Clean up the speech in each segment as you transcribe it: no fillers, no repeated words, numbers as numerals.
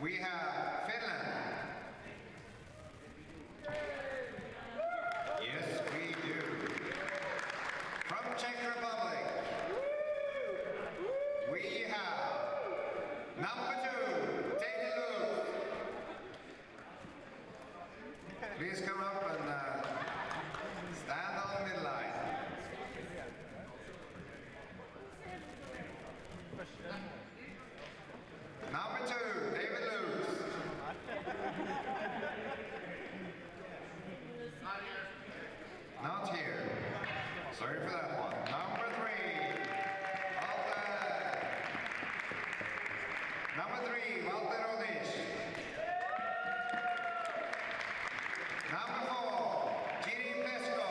we have Finland. Yes, we do. From Czech Republic, we have number 2, take a look. Please come up and stand on the midline. Number 2, David Luce. Not here. Sorry for that one. Number 3, Walter Odic. Number 4, Jiri Pesko.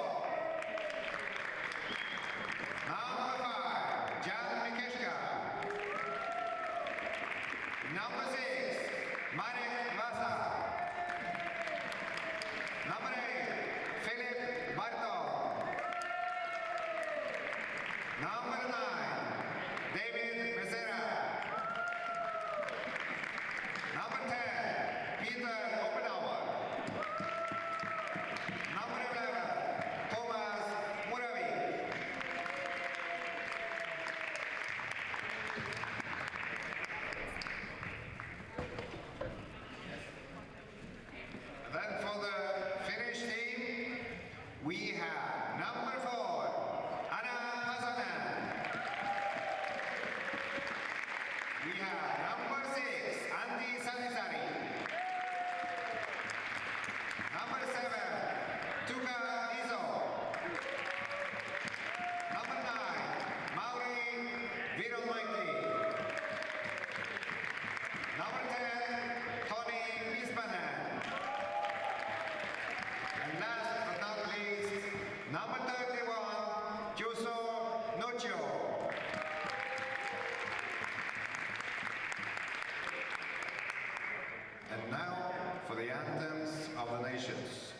Number 5, Jan Mikeška. Number 6, Marek Vasa. Number 8, Filip Bartol. Number 9, David Becerra. Number 10, Peter Oppenauer. Number 11, Thomas Muravik. And then for the Finnish team, we have number 4, Anna Hasanen. We have number 6, Antti Sanisari. Number 7, Tuka Iso. Number 9, Mauri Viromaiki. Number 10, Toni Pispanen. And last but not least, number 31, Juuso Nuccio. And now for the anthems of the nations.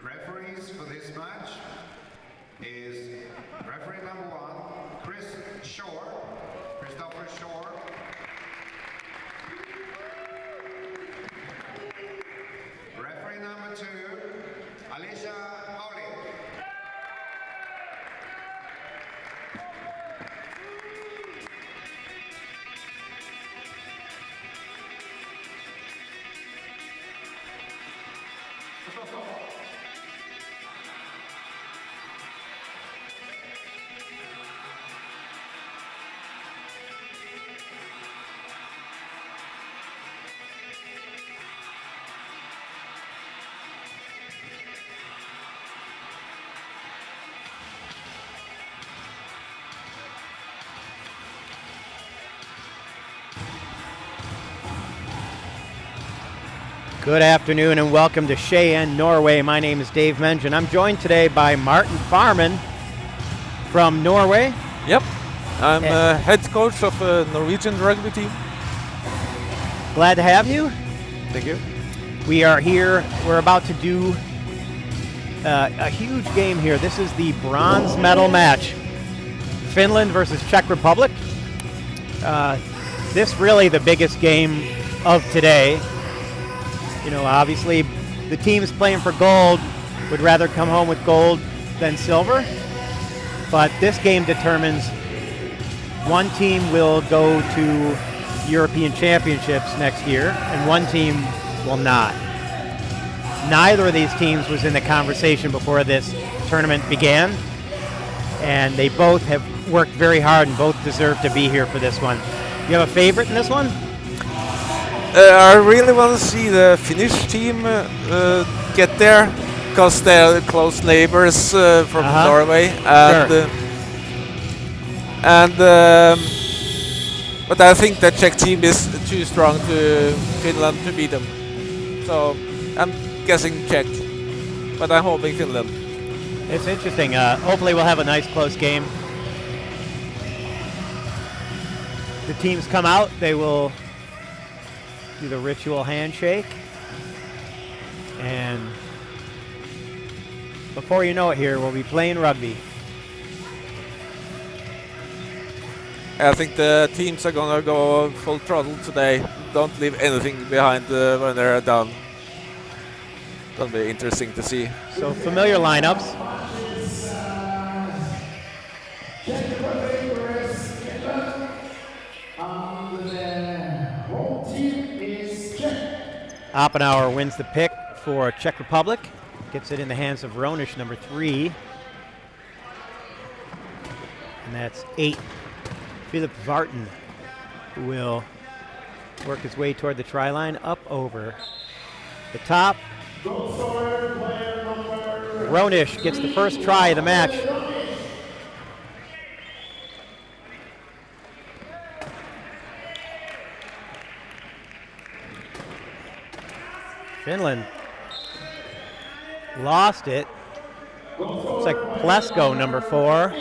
Referees for this match is referee number 1, Christopher Shore. Good afternoon and welcome to Šiame, Norway. My name is Dave Mengen. I'm joined today by Martin Farman from Norway. Yep, I'm head coach of a Norwegian rugby team. Glad to have you. Thank you. We are here. We're about to do a huge game here. This is the bronze medal match. Finland versus Czech Republic. This really the biggest game of today. You know, obviously the teams playing for gold would rather come home with gold than silver, but this game determines one team will go to European Championships next year and one team will not. Neither of these teams was in the conversation before this tournament began, and they both have worked very hard and both deserve to be here for this one. You have a favorite in this one? I really want to see the Finnish team get there because they're close neighbors from Norway, and sure. But I think the Czech team is too strong to Finland to beat them. So I'm guessing Czech, but I'm hoping Finland. It's interesting. Hopefully we'll have a nice close game. The teams come out, they will do the ritual handshake, and before you know it here, we'll be playing rugby. I think the teams are gonna go full throttle today. Don't leave anything behind when they're done. Gonna be interesting to see. So familiar lineups. Oppenauer wins the pick for Czech Republic. Gets it in the hands of Ronish, number 3. And that's 8. Philip Vartan, who will work his way toward the try line, up over the top. Ronish gets the first try of the match. Finland lost it. Looks like Plesko, number 4.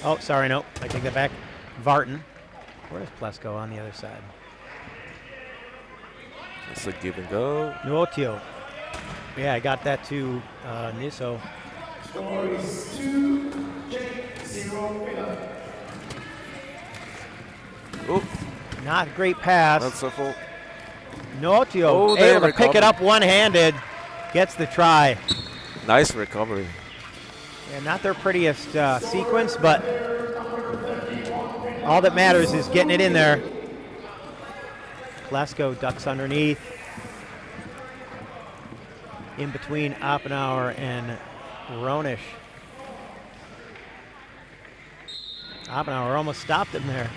Oh, sorry, no, I take that back. Vartan. Where's Plesko on the other side? It's a give and go. Nuotio. Yeah, I got that to Niso. Score is 2, Czech 0. Oop. Not a great pass. That's a full. Nuotio able to pick it up one-handed. Gets the try. Nice recovery. Yeah, not their prettiest sequence, but all that matters is getting it in there. Plesko ducks underneath. In between Oppenauer and Ronish. Oppenauer almost stopped him there.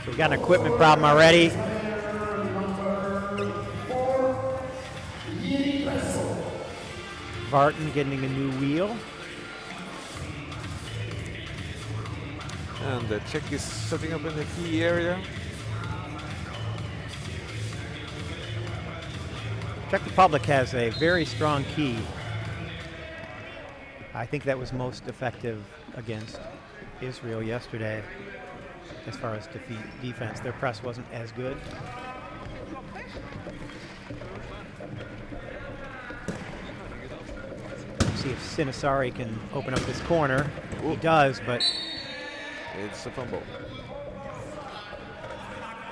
So we got an equipment problem already. Vartan getting a new wheel. And the Czech is setting up in the key area. Czech Republic has a very strong key. I think that was most effective against Israel yesterday as far as defense. Their press wasn't as good. See if Sinisari can open up this corner. He does, but it's a fumble.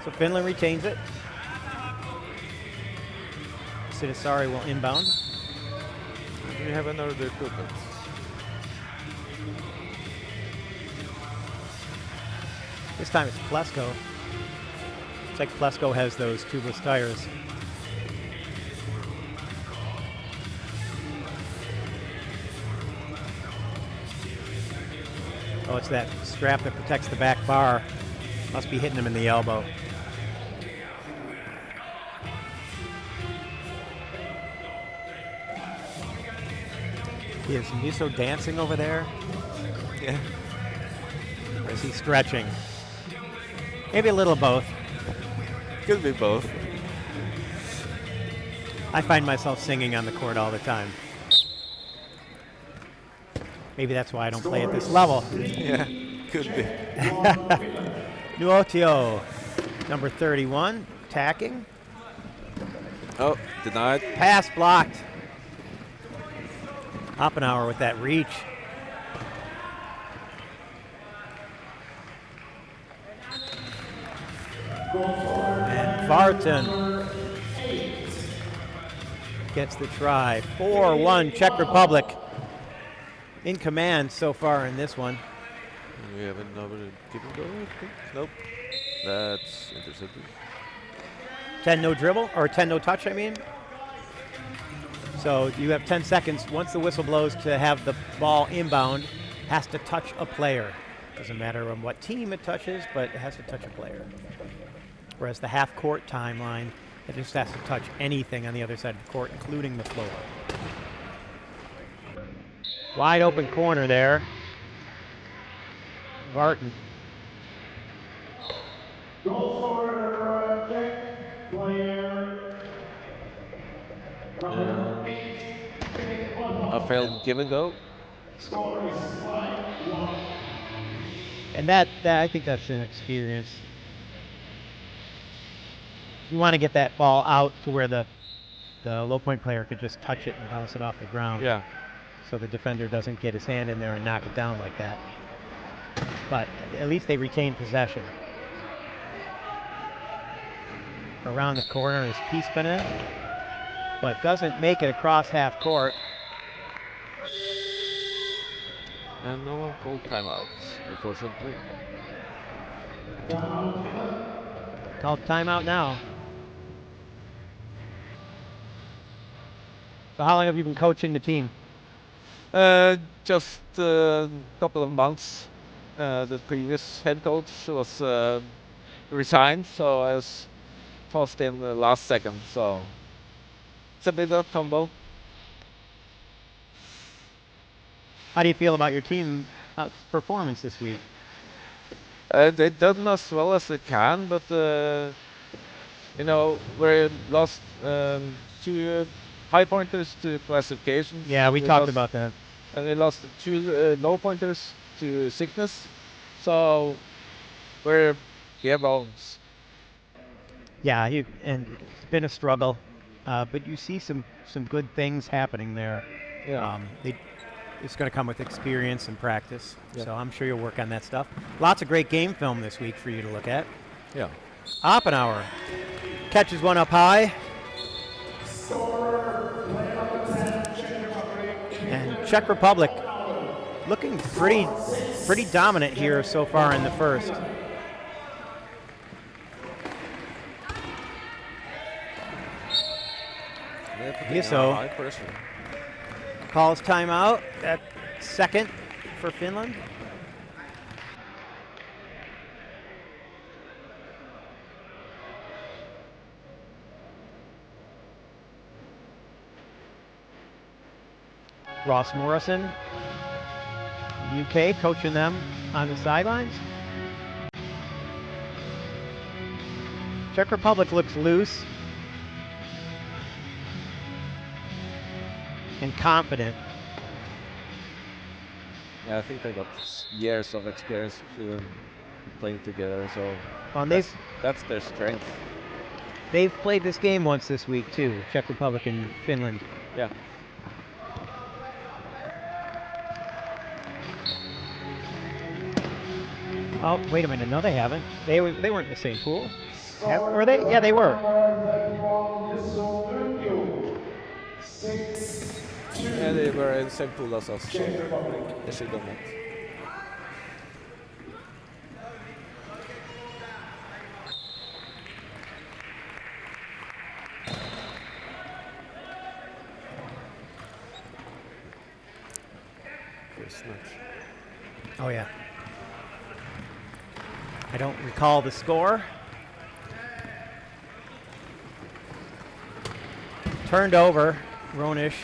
So Finland retains it. Sinisari will inbound. We have another equipment. This time it's Plesko. Looks like Plesko has those tubeless tires. Oh, it's that strap that protects the back bar. Must be hitting him in the elbow. Is Miso dancing over there? Yeah. Or is he stretching? Maybe a little of both. Could be both. I find myself singing on the court all the time. Maybe that's why I don't play at this level. Yeah, could be. Nuotio, number 31, attacking. Oh, denied. Pass blocked. Oppenauer with that reach. And Vartan gets the try. 4-1 Czech Republic in command so far in this one. We have another keep it going. Nope. That's intercepted. 10 no dribble, or 10 no touch, I mean. So you have 10 seconds once the whistle blows to have the ball inbound. Has to touch a player. Doesn't matter on what team it touches, but it has to touch a player. Whereas the half-court timeline, it just has to touch anything on the other side of the court, including the floor. Wide open corner there. Vartan. Goal scorer, Czech player. A failed give and go. Score is 5-1. And that I think that's an experience. You want to get that ball out to where the low point player could just touch it and bounce it off the ground. Yeah. So the defender doesn't get his hand in there and knock it down like that. But at least they retain possession. Around the corner is Pispinen, but doesn't make it across half court. And no one called timeouts, unfortunately. Called timeout now. So how long have you been coaching the team? Just a couple of months. The previous head coach was resigned, so I was forced in the last second. So it's a bit of combo. How do you feel about your team performance this week? They've done as well as they can, but you know, we lost 2 high pointers to classification. Yeah, we talked about that. And we lost 2 low pointers to sickness. So we're bare bones. Yeah, and it's been a struggle, but you see some good things happening there. Yeah. It's going to come with experience and practice, Yeah. so I'm sure you'll work on that stuff. Lots of great game film this week for you to look at. Yeah. Oppenauer catches one up high. Scorer, player number 10, Czech Republic. And Czech Republic looking pretty dominant here so far in the first. Miso High pressure. calls timeout at second for Finland. Ross Morrison, UK, coaching them on the sidelines. Czech Republic looks loose and confident. Yeah, I think they got years of experience playing together, so Well, that's their strength. they've played this game once this week too, Czech Republic and Finland. Yeah. Oh, wait a minute, no they haven't. They weren't in the same pool. Were they? Yeah, they were. Yeah, they were in the same pool as us. Czech Republic. They should have met. this match. Oh, yeah. I don't recall the score. Turned over, Ronish.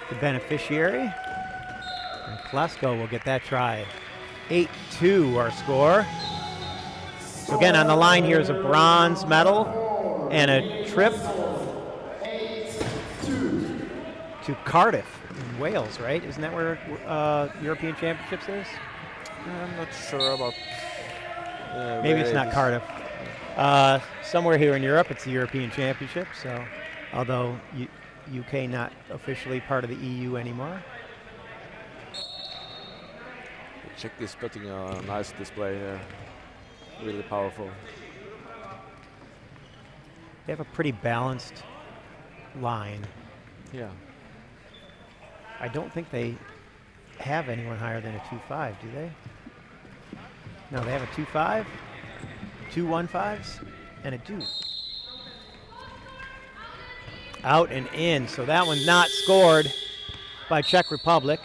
The beneficiary. And Klesko will get that try. 8-2 our score. So again, on the line here is a bronze medal and a trip to Cardiff in Wales, right? Isn't that where European Championships is? I'm not sure about. Maybe it's not Cardiff. Somewhere here in Europe, it's the European Championship. So, although UK not officially part of the EU anymore. Czech is putting a nice display here. Really powerful. They have a pretty balanced line. Yeah. I don't think they have anyone higher than a 2.5, do they? No, they have a 2.5, 2 1.5s, and a 2. Out and in, so that one not scored by Czech Republic.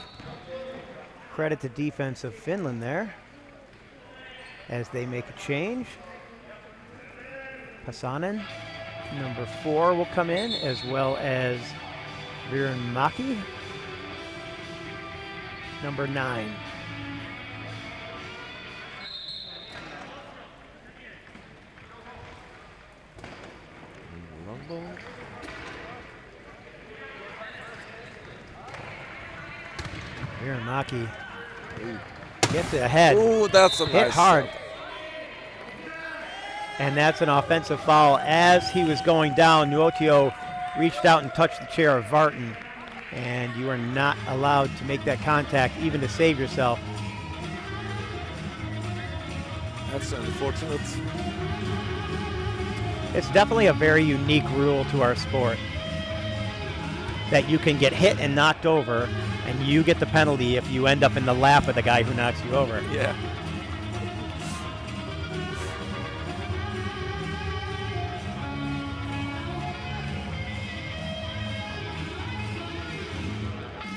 Credit to defense of Finland there as they make a change. Pasanen, number 4, will come in, as well as Virmaki, number 9. Long ball. Virmaki gets it ahead. Oh, that's a Hit nice hard. shot. And that's an offensive foul. As he was going down, Nuotio reached out and touched the chair of Vartan. And you are not allowed to make that contact, even to save yourself. That's unfortunate. It's definitely a very unique rule to our sport that you can get hit and knocked over, and you get the penalty if you end up in the lap of the guy who knocks you over. Yeah.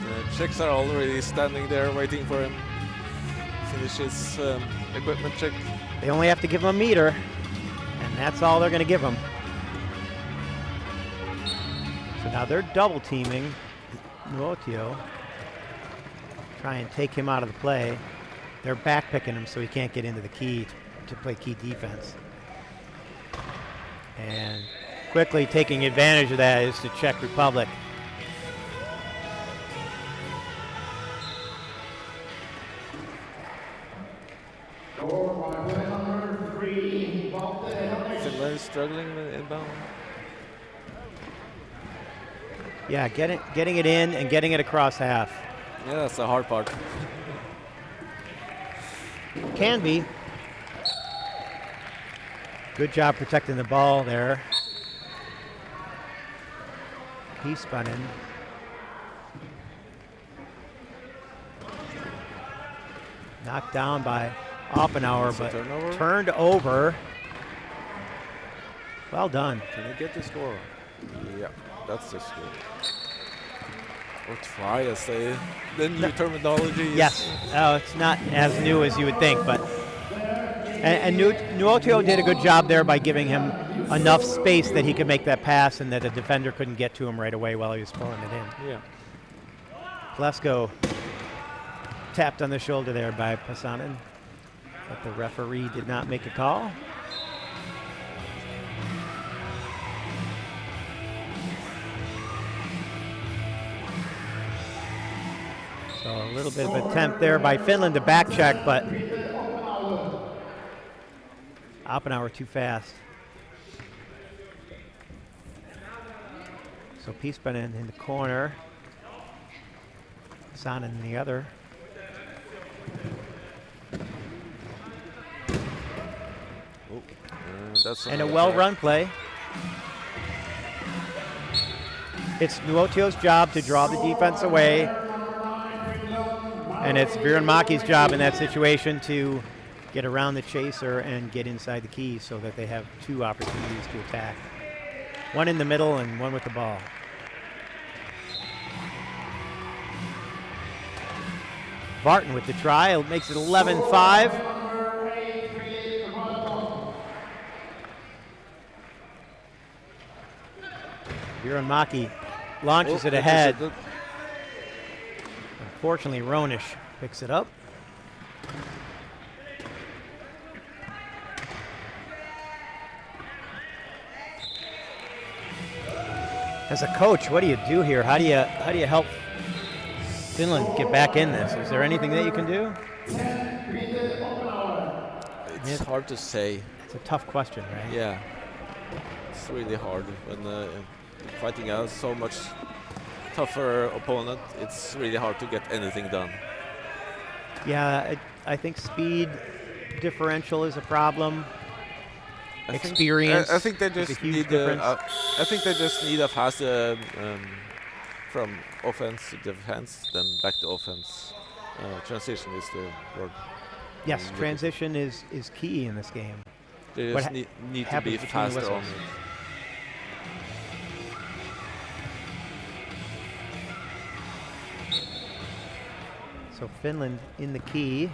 The Czechs are already standing there waiting for him. Finish his equipment check. They only have to give him a meter, and that's all they're going to give him. So now they're double teaming Nuotio. Try and take him out of the play. They're back picking him so he can't get into the key to play key defense. And quickly taking advantage of that is the Czech Republic. Finland is struggling inbound. Yeah, getting it in and getting it across half. Yeah, that's the hard part. Can be. Good job protecting the ball there. He spun in. Knocked down by Oppenauer, but turnover? turned over. Well done. Can he get the score? Yeah, that's the score. Or try, as they the new terminology. Yes. Oh, it's not as new as you would think, but and Nuotio did a good job there by giving him enough space that he could make that pass and that a defender couldn't get to him right away while he was pulling it in. Yeah. Klesko tapped on the shoulder there by Pasanen, but the referee did not make a call. So a little bit of attempt there by Finland to back check, but Oppenauer too fast. So Piespanen in the corner. Sanen in the other. And a well-run play. It's Nuotio's job to draw the defense away. And it's Virmaki's job in that situation to get around the chaser and get inside the key so that they have two opportunities to attack. One in the middle and one with the ball. Vartan with the try. It makes it 11-5. Viranmaki launches it ahead. Unfortunately, Ronish picks it up. As a coach, what do you do here? How do you help Finland get back in this? Is there anything that you can do? It's hard to say. It's a tough question, right? Yeah, it's really hard when fighting a so much tougher opponent. It's really hard to get anything done. Yeah, I think speed differential is a problem. Experience. I think they just need. I think they just need a fast from offense to defense, then back to offense. Transition is the word. Yes, transition is key in this game. They just need to be faster on it. So Finland in the key.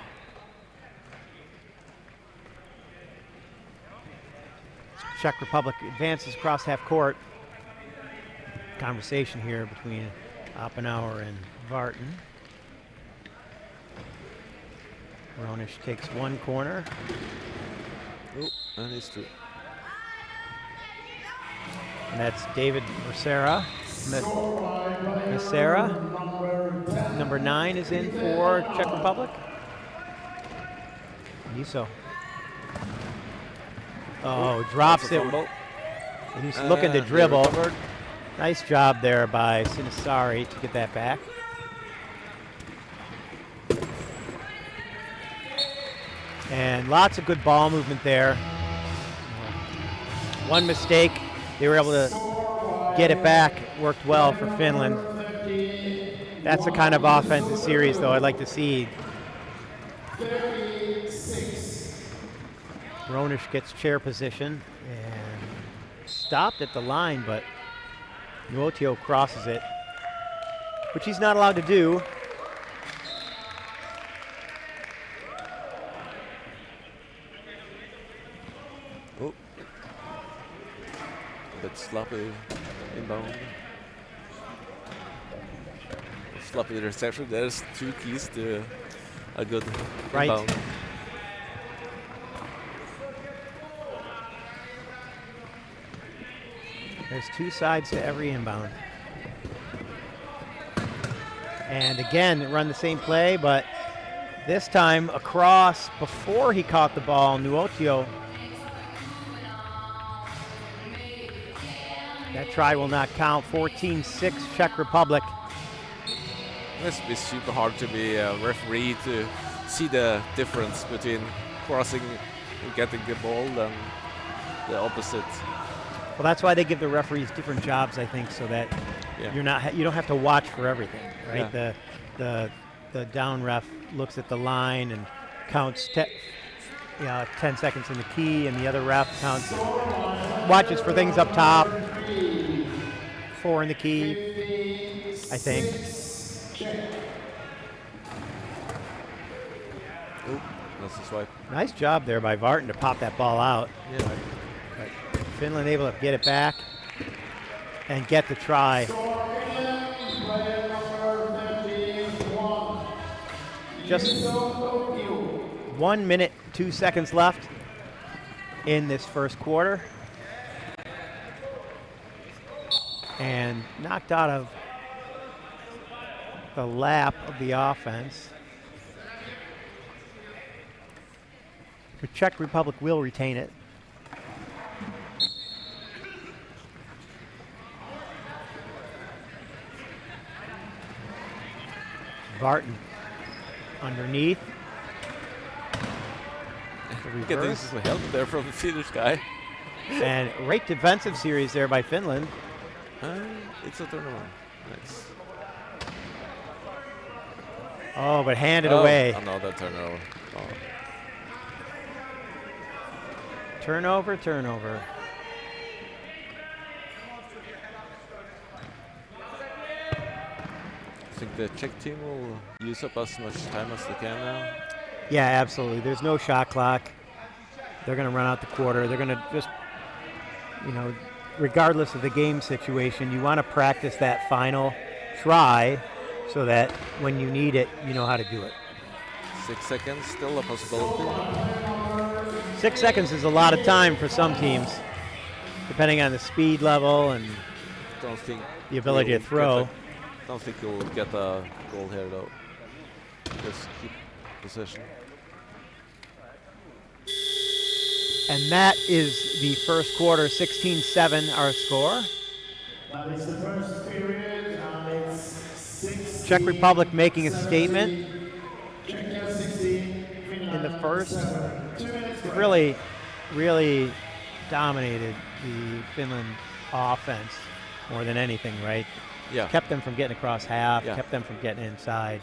Czech Republic advances across half court. Conversation here between Oppenauer and Vartan. Ronish takes one corner. Oh, and he's two. And that's David Mercera. Mercera. Number 9 is in for Czech Republic. Niso. Oh, drops it. He's looking to dribble. Nice job there by Sinisari to get that back. And lots of good ball movement there. One mistake, they were able to get it back. Worked well for Finland. That's the kind of offensive series, though, I'd like to see. Ronish gets chair position and stopped at the line, but Nuotio crosses it, which he's not allowed to do. Oh, a bit sloppy inbound. Sloppy reception. There's 2 keys to a good inbound. There's 2 sides to every inbound. And again, run the same play, but this time across before he caught the ball, Nuotio. That try will not count. 14-6 Czech Republic. It must be super hard to be a referee to see the difference between crossing and getting the ball and the opposite. Well, that's why they give the referees different jobs, I think, so that you don't have to watch for everything, right? Yeah. The down ref looks at the line and counts 10 seconds in the key, and the other ref watches for things up top. 4 in the key, I think. Oop, that's a swipe. Nice job there by Vartan to pop that ball out. Yeah. Finland able to get it back and get the try. Just 1 minute, 2 seconds left in this first quarter. And knocked out of the lap of the offense. The Czech Republic will retain it. Vartan underneath. Getting some help there from the Finnish guy. And great defensive series there by Finland. It's a turnover. Nice. Oh, but handed away. Another turnover. Oh. Turnover. think the Czech team will use up as much time as they can now? Yeah, absolutely. There's no shot clock. They're going to run out the quarter. They're going to just, regardless of the game situation, you want to practice that final try so that when you need it, you know how to do it. 6 seconds, still a possibility. 6 seconds is a lot of time for some teams, depending on the speed level and Don't think the ability to throw. Don't think you'll get a goal here though. Just keep possession. And that is the first quarter, 16-7 our score. That is the first period, and it's 16. Czech Republic making a statement Czechia 16. in the first. 2 minutes. Really, really dominated the Finland offense more than anything, right? Yeah. Kept them from getting across half, Yeah. kept them from getting inside.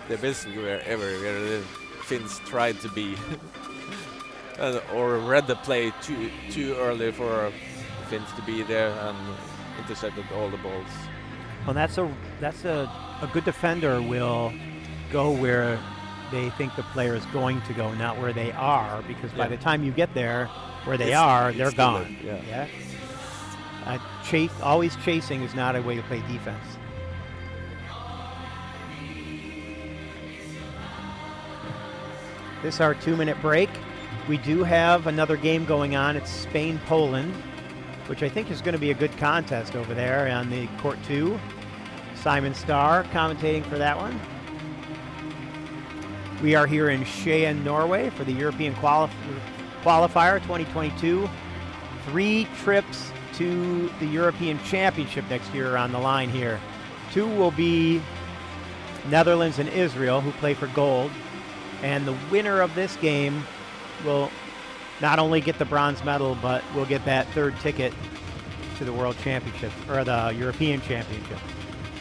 They're basically where the Finns tried to be. Or read the play too early for Finns to be there and intercepted all the balls. Well, that's a good defender will go where they think the player is going to go, not where they are, because by the time you get there, where they are, they're gone. Yeah. Always chasing is not a way to play defense. This is our 2-minute break. We do have another game going on. It's Spain-Poland, which I think is going to be a good contest over there on the court 2. Simon Starr commentating for that one. We are here in Šiame, Norway for the European Qualifier 2022. 3 trips to the European Championship next year are on the line here. 2 will be Netherlands and Israel, who play for gold. And the winner of this game will not only get the bronze medal, but will get that 3rd ticket to the World Championship, or the European Championship.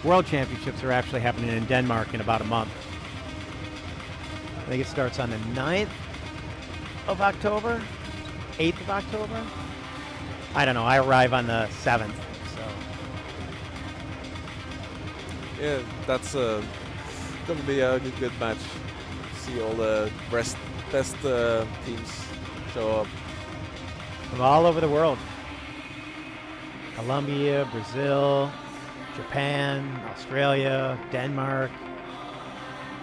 World Championships are actually happening in Denmark in about a month. I think it starts on the 9th of October, 8th of October. I don't know, I arrive on the 7th, so. Yeah, that's gonna be a good match. See all the best teams show up. From all over the world. Colombia, Brazil, Japan, Australia, Denmark,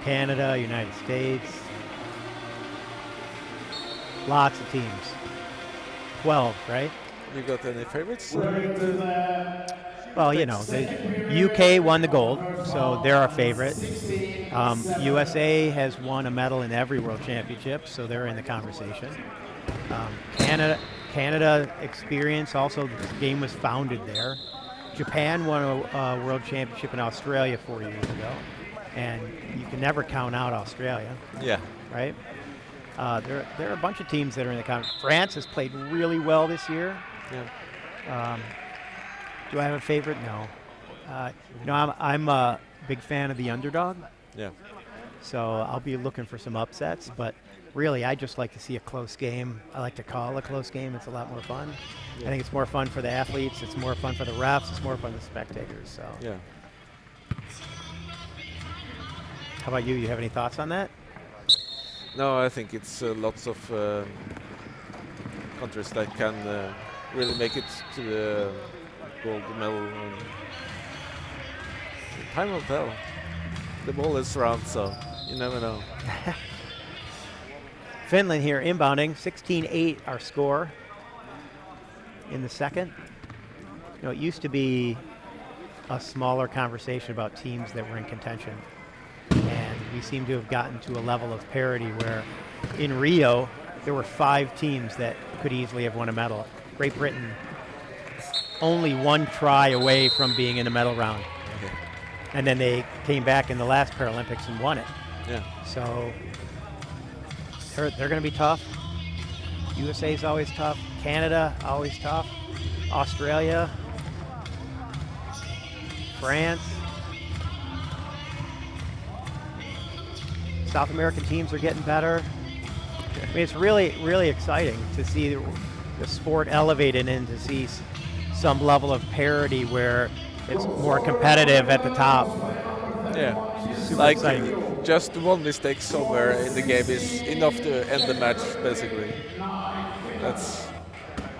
Canada, United States. Lots of teams. 12, right? You got any favorites? Well, the UK won the gold, so they're our favorite. USA has won a medal in every World Championship, so they're in the conversation. Canada experience, also the game was founded there. Japan won a World Championship in Australia 4 years ago, and you can never count out Australia. Yeah. Right? There are a bunch of teams that are in the conversation. France has played really well this year. Yeah. Do I have a favorite? No. I'm a big fan of the underdog. Yeah. So I'll be looking for some upsets, but really I just like to see a close game. I like to call a close game. It's a lot more fun. Yeah. I think it's more fun for the athletes. It's more fun for the refs. It's more fun for the spectators. So. Yeah. How about you? You have any thoughts on that? No, I think it's lots of countries that can really make it to the gold medal. Time will tell. The ball is round, so you never know. Finland here inbounding, 16-8 our score in the second. It used to be a smaller conversation about teams that were in contention. And we seem to have gotten to a level of parity where in Rio, there were 5 teams that could easily have won a medal. Great Britain only 1 try away from being in the medal round. Okay. And then they came back in the last Paralympics and won it. Yeah. So they're going to be tough. USA's always tough. Canada, always tough. Australia. France. South American teams are getting better. I mean, it's really, really exciting to see the sport elevated and to see some level of parity where it's more competitive at the top. Yeah, Super like exciting. just one mistake somewhere in the game is enough to end the match, basically. That's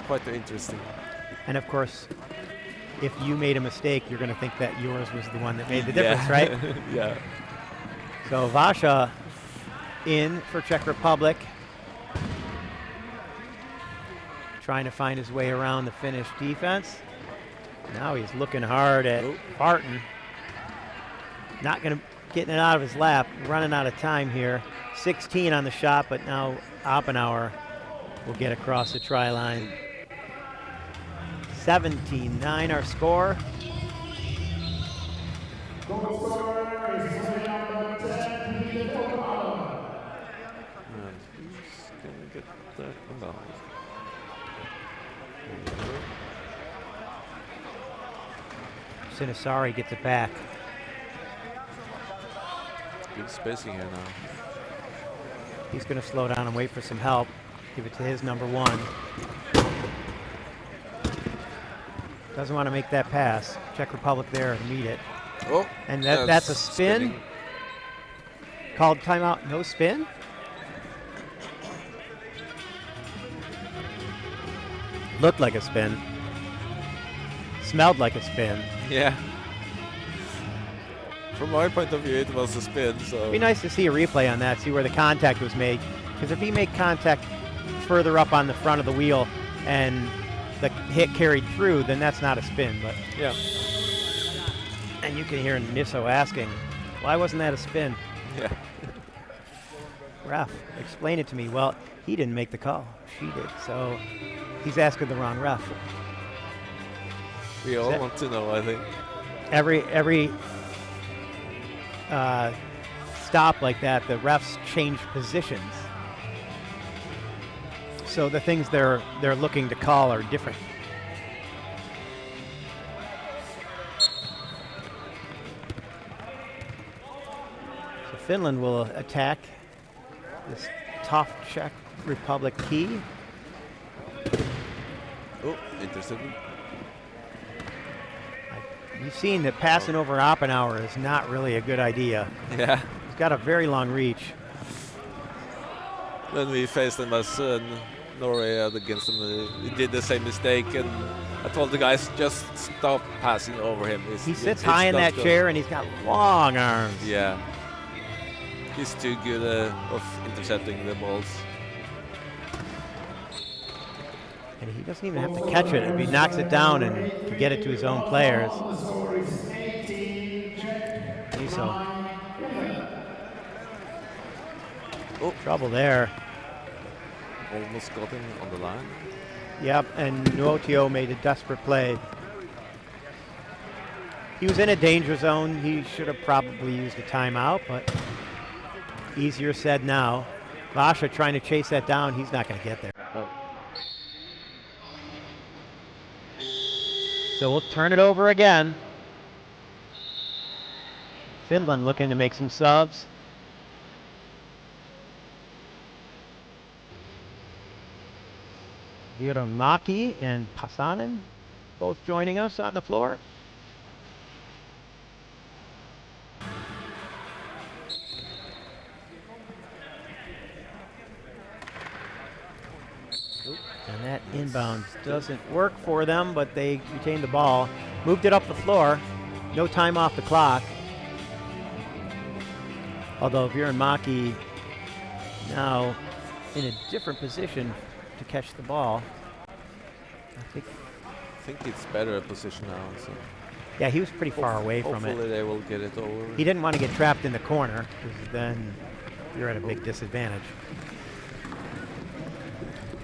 quite interesting. And of course, if you made a mistake, you're going to think that yours was the one that made the difference, right? Yeah. So Vasha in for Czech Republic, trying to find his way around the Finnish defense. Now he's looking hard at Barton. Not going to getting it out of his lap, running out of time here. 16 on the shot, but now Oppenauer will get across the try line. 17-9 our score. Sinisari gets it back. Good spacing here now. He's going to slow down and wait for some help. Give it to his number one. Doesn't want to make that pass. Czech Republic there to meet it. Oh, and that's a spin. Spinning. Called timeout, no spin. Looked like a spin. Smelled like a spin. Yeah. From my point of view, it was a spin. So It'd be nice to see a replay on that, see where the contact was made. Because if he made contact further up on the front of the wheel and the hit carried through, then that's not a spin. But yeah. And you can hear Nisso asking, why wasn't that a spin? Yeah. Ref, explain it to me. Well, he didn't make the call. She did. So he's asking the wrong ref. We all want to know, I think. Every stop like that, the refs change positions. So the things they're looking to call are different. So Finland will attack this tough Czech Republic key. Oh, intercepted. You've seen that passing over Oppenauer is not really a good idea. Yeah. He's got a very long reach. When we faced them as Norway against them, he did the same mistake, and I told the guys just stop passing over him. He sits high in that chair, and he's got long arms. Yeah. He's too good of intercepting the balls. And he doesn't even have to catch it. If he knocks it down and can get it to his own players. So, oh, trouble there. Almost got him on the line. Yep, and Nuotio made a desperate play. He was in a danger zone. He should have probably used a timeout, but easier said now. Vasha trying to chase that down. He's not going to get there. Oh. So we'll turn it over again. Finland looking to make some subs. Viromaki and Pasanen both joining us on the floor. And that inbound doesn't work for them, but they retain the ball. Moved it up the floor. No time off the clock. Although Viromaki now in a different position to catch the ball. I think it's better position now. So. Yeah, he was pretty far away from it. Hopefully they will get it over. He didn't want to get trapped in the corner, because then you're at a big disadvantage.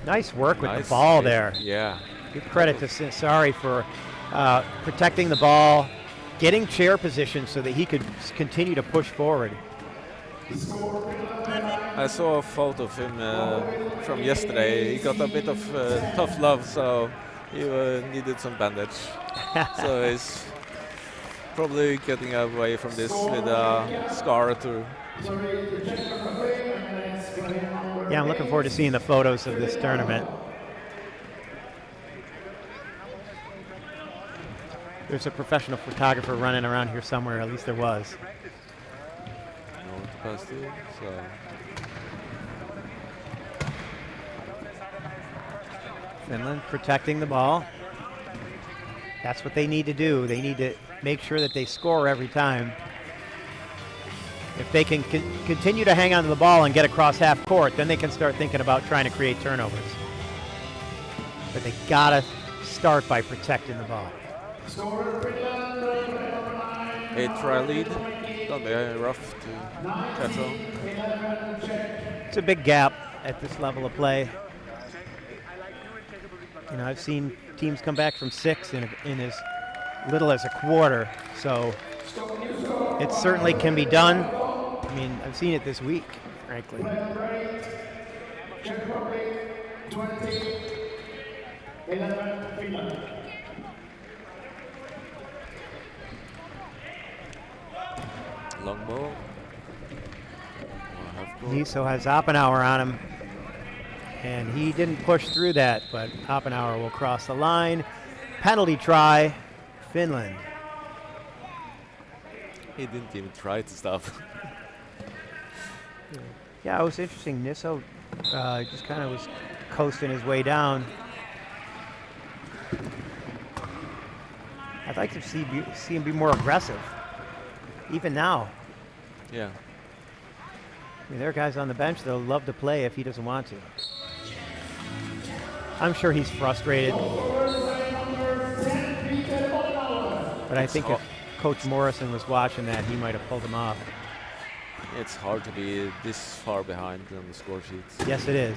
Nice work with the ball there. Yeah. Give credit to Sinisari for protecting the ball, getting chair position so that he could continue to push forward. I saw a photo of him from yesterday. He got a bit of tough love, so he needed some bandage. So he's probably getting away from this with a scar or two. Yeah, I'm looking forward to seeing the photos of this tournament. There's a professional photographer running around here somewhere, at least there was. No one to pass to, so Finland protecting the ball. That's what they need to do. They need to make sure that they score every time. If they can continue to hang on to the ball and get across half court, then they can start thinking about trying to create turnovers. But they gotta start by protecting the ball. 8-try lead. Not very rough to catch on. It's a big gap at this level of play. You know, I've seen teams come back from 6 in as little as a quarter, so it certainly can be done. I mean, I've seen it this week, frankly. Long ball. Niso has Oppenauer on him, and he didn't push through that, but Oppenauer will cross the line. Penalty try, Finland. He didn't even try to stop. Yeah, it was interesting. Niso just kind of was coasting his way down. I'd like to see him be more aggressive, even now. Yeah. I mean, there are guys on the bench that'll love to play if he doesn't want to. I'm sure he's frustrated. But I think if Coach Morrison was watching that, he might have pulled him off. It's hard to be this far behind on the score sheets. Yes, it is.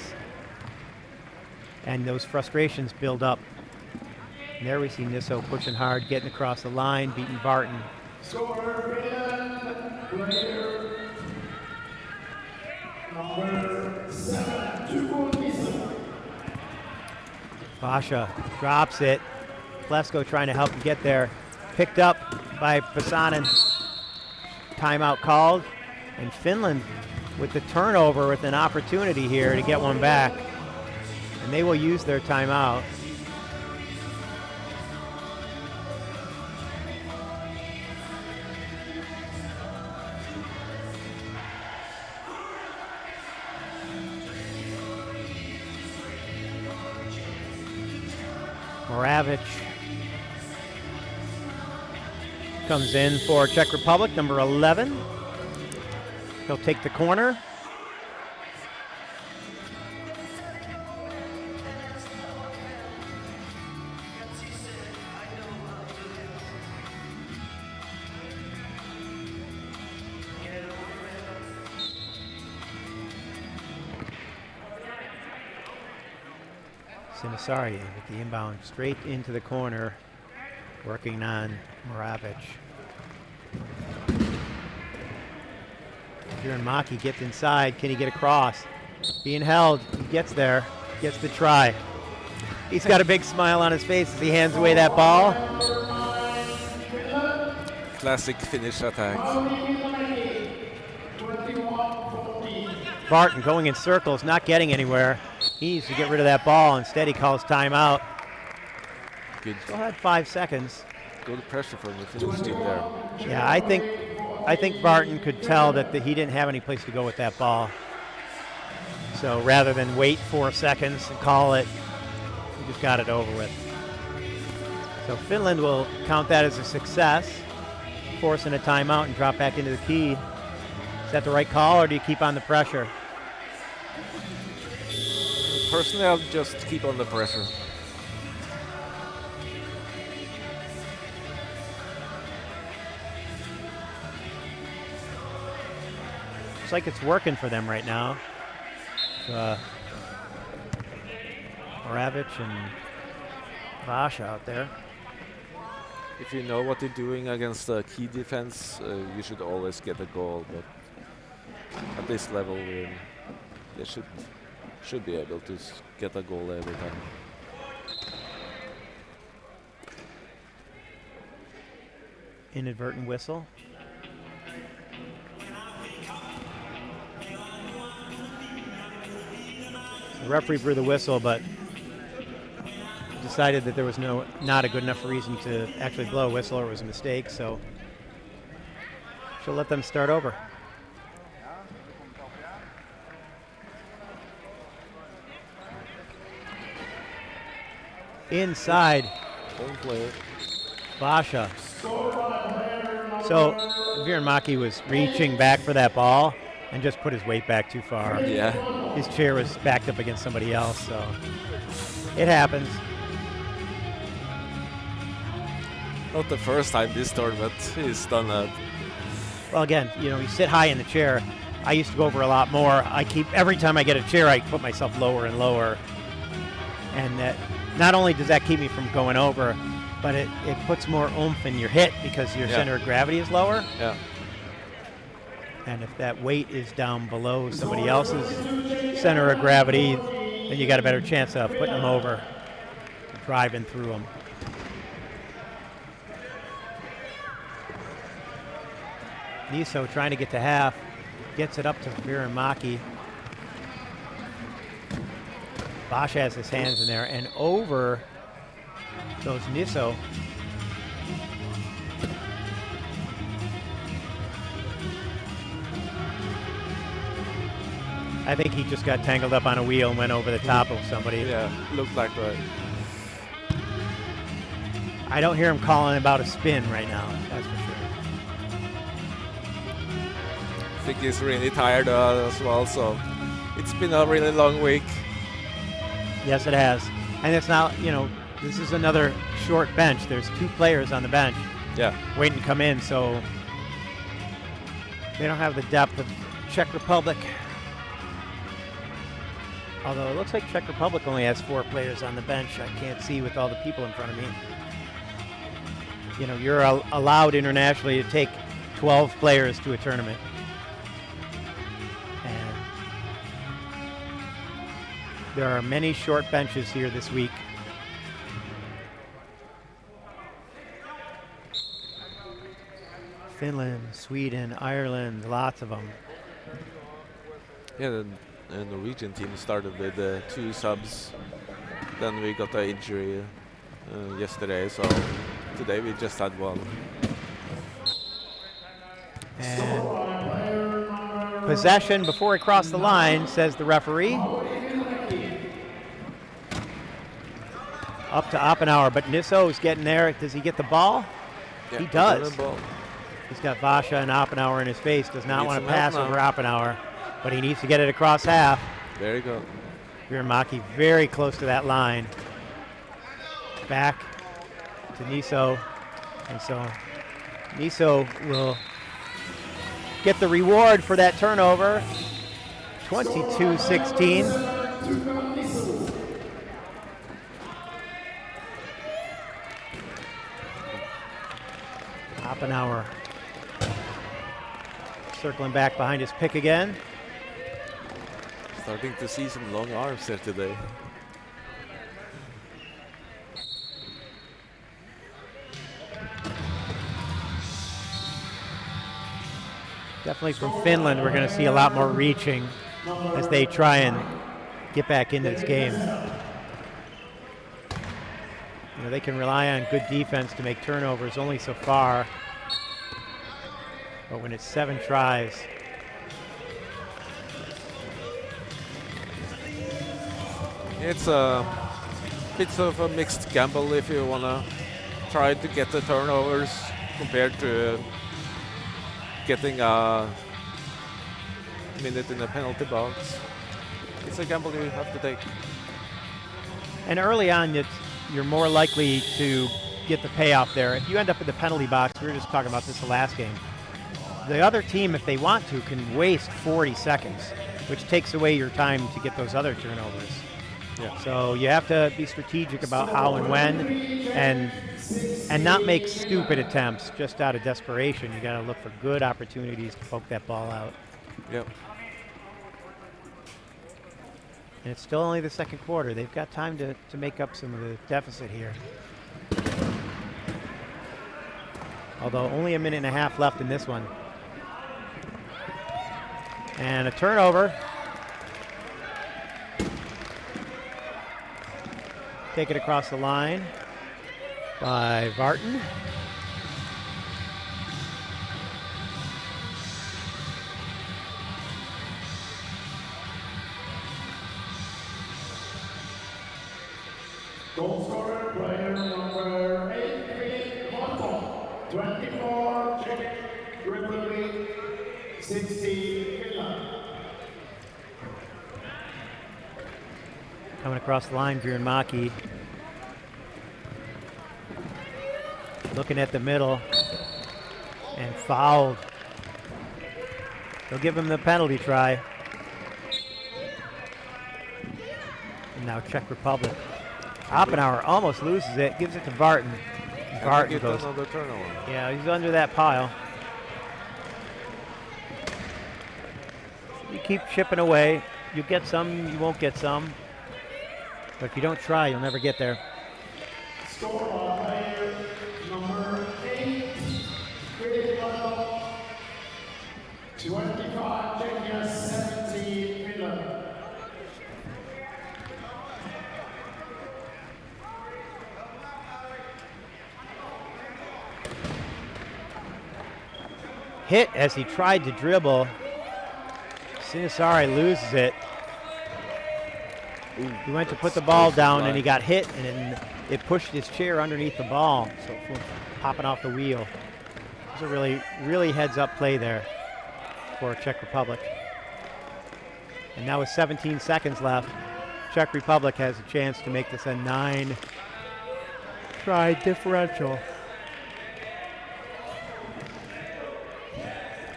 And those frustrations build up. And there we see Niso pushing hard, getting across the line, beating Barton. Basha drops it. Plesko trying to help him get there. Picked up by Pasanen. Timeout called. And Finland with the turnover with an opportunity here to get one back. And they will use their timeout. Moravich comes in for Czech Republic, number 11. He'll take the corner. Sinisari with the inbound straight into the corner, working on Moravich. Kieran Maki gets inside. Can he get across? Being held. He gets there. Gets the try. He's got a big smile on his face as he hands away that ball. Classic Finnish attack. Barton going in circles, not getting anywhere. He needs to get rid of that ball. Instead, he calls timeout. Good. Still had 5 seconds. Good pressure from the Finnish team there. Yeah, I think Barton could tell that he didn't have any place to go with that ball. So rather than wait 4 seconds and call it, he just got it over with. So Finland will count that as a success, forcing a timeout and drop back into the key. Is that the right call, or do you keep on the pressure? Personally, I'll just keep on the pressure. Looks like it's working for them right now. Moravich and Vash out there. If you know what they're doing against the key defense, you should always get a goal. But at this level, they should be able to get a goal every time. Inadvertent whistle. The referee blew the whistle, but decided that there was not a good enough reason to actually blow a whistle, or it was a mistake, so she'll let them start over. Inside, Basha. So Viranmaki was reaching back for that ball and just put his weight back too far. Yeah. His chair was backed up against somebody else, so it happens. Not the first time this tournament he's done that. Well, again, you sit high in the chair. I used to go over a lot more. Every time I get a chair, I put myself lower and lower. And that not only does that keep me from going over, but it puts more oomph in your hit because your center of gravity is lower. Yeah. And if that weight is down below somebody else's center of gravity, then you got a better chance of putting them over, driving through them. Niso trying to get to half, gets it up to Viranmaki. Basha has his hands in there and over goes Niso. I think he just got tangled up on a wheel and went over the top of somebody. Yeah, looked like that. I don't hear him calling about a spin right now, that's for sure. I think he's really tired as well, so it's been a really long week. Yes, it has. And it's not, this is another short bench. There's 2 players on the bench waiting to come in, so they don't have the depth of Czech Republic. Although it looks like Czech Republic only has 4 players on the bench. I can't see with all the people in front of me. You're allowed internationally to take 12 players to a tournament. And there are many short benches here this week. Finland, Sweden, Ireland, lots of them. Yeah, the Norwegian team started with 2 subs. Then we got an injury yesterday, so today we just had 1. And possession before he crossed the line, says the referee. Up to Oppenauer, but Nisso's getting there. Does he get the ball? Yeah, he does. the ball. He's got Basha and Oppenauer in his face. Does not want to some help pass over now. Oppenauer, but he needs to get it across half. There you go. Viranmaki very close to that line. Back to Niso. And so Niso will get the reward for that turnover. 22-16. Oppenauer circling back behind his pick again. Starting to see some long arms there today. Definitely from Finland, we're going to see a lot more reaching as they try and get back into this game. They can rely on good defense to make turnovers only so far. But when it's 7 tries, It's a bit of a mixed gamble if you want to try to get the turnovers compared to getting a minute in the penalty box. It's a gamble you have to take. and early on you're more likely to get the payoff there. If you end up in the penalty box, we were just talking about this the last game, the other team, if they want to, can waste 40 seconds, which takes away your time to get those other turnovers. Yeah. So you have to be strategic about how and when, and not make stupid attempts just out of desperation. You got to look for good opportunities to poke that ball out. Yep. And it's still only the second quarter. They've got time to make up some of the deficit here. Although only a minute and a half left in this one. And a turnover. Take it across the line by Vartan. Goal scorer, player number 8, Matote. 24, Czech Republic. 16, Finland. Coming across the line, Maki. Looking at the middle and fouled. They'll give him the penalty try. And now Czech Republic. Oppenauer almost loses it, gives it to Vartan. Vartan goes. Another turnover. Yeah, he's under that pile. You keep chipping away. You get some, you won't get some. But if you don't try, you'll never get there. Score by player number 8, Finland. 25, Czechia. 17, Finland. Hit as he tried to dribble. Sinisari loses it. He went to put the ball down and he got hit, and then it pushed his chair underneath the ball, so it was popping off the wheel. It was a really, really heads-up play there for Czech Republic. And now with 17 seconds left, Czech Republic has a chance to make this a 9-try differential.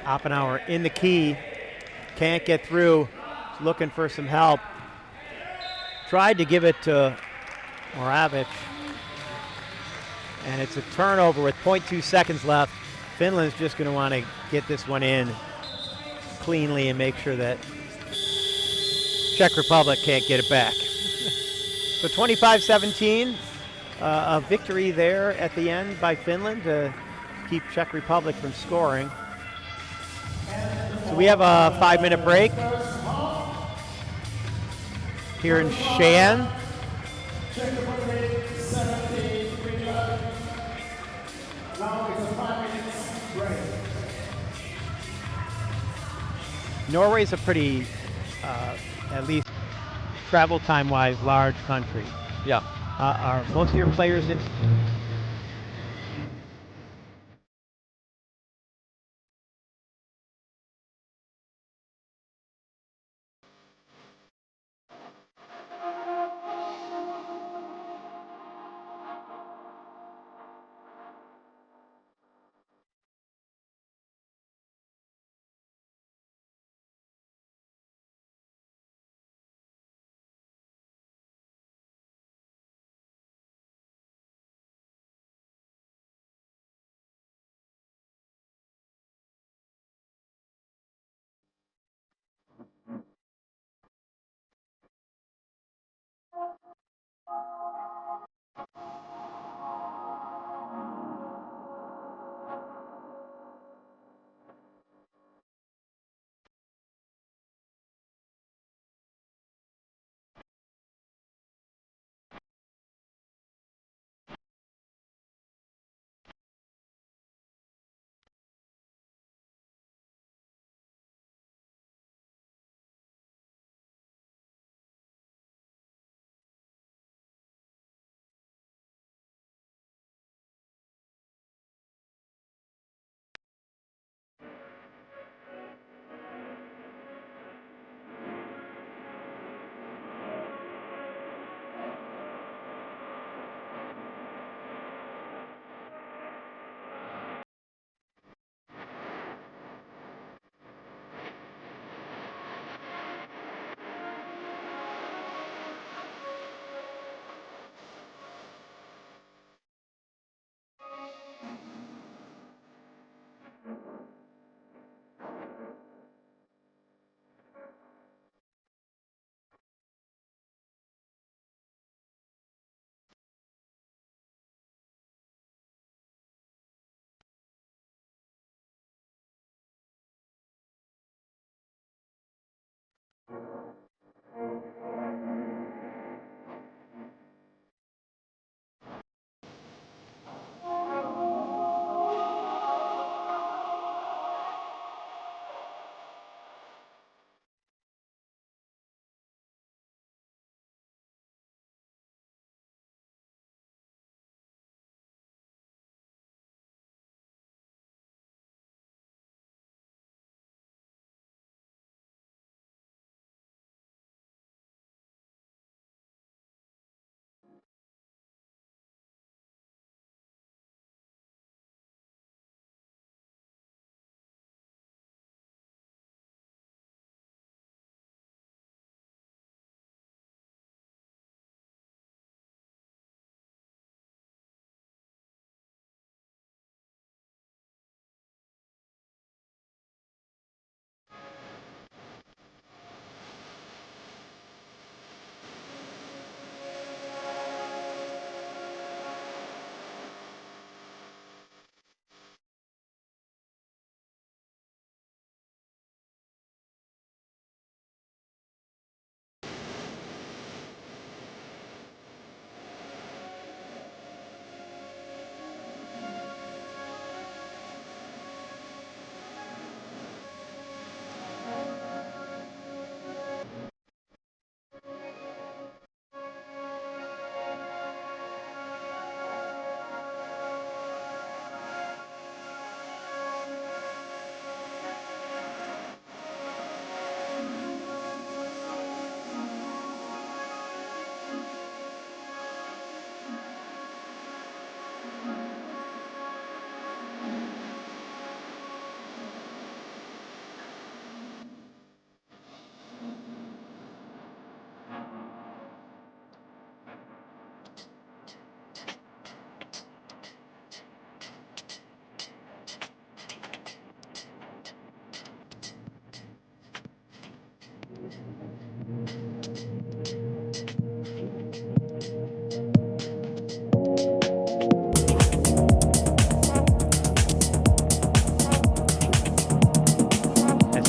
Oppenauer in the key, can't get through, looking for some help. Tried to give it to Moravich, and it's a turnover with 0.2 seconds left. Finland's just going to want to get this one in cleanly and make sure that Czech Republic can't get it back. So 25-17, a victory there at the end by Finland to keep Czech Republic from scoring. So we have a 5-minute break here in Šiame. Czech Republic 17, Finland. Now it's a 5 minutes break. Norway's a pretty, at least travel time-wise, large country. Yeah. Are most of your players in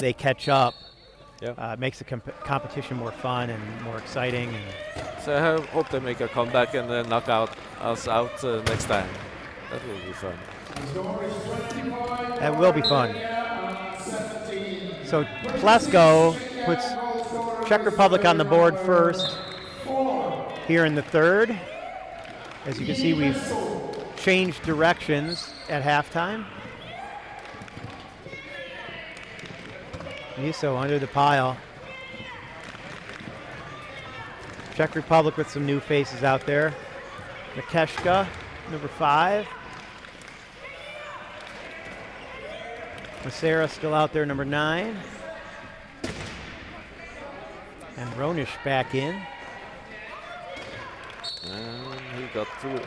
they catch up. Yeah. It makes the competition more fun and more exciting. And So I hope they make a comeback and then knock us out next time. That will be fun. that will be fun. So Plesko puts Czech Republic on the board first here in the third. As you can see, we've changed directions at halftime. Niso under the pile. Czech Republic with some new faces out there. Mikeshka, number 5. Masera still out there, number 9. And Ronish back in. And he got through.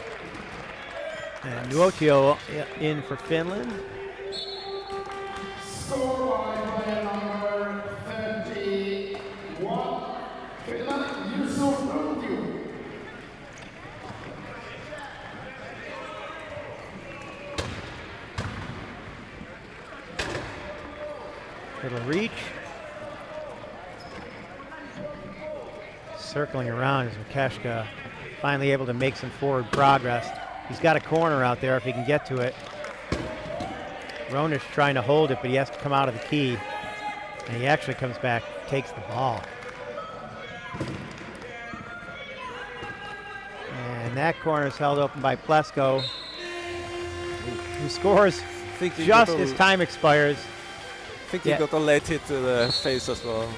And Nuotio in for Finland. Scoreline player number 31, Finland, Yusuf Nuotio. Little reach. Circling around is Mikeshka, finally able to make some forward progress. He's got a corner out there if he can get to it. Ronish trying to hold it, but he has to come out of the key. And he actually comes back, takes the ball. And that corner is held open by Plesko, who scores just as time expires. I think he got a late hit to the face as well.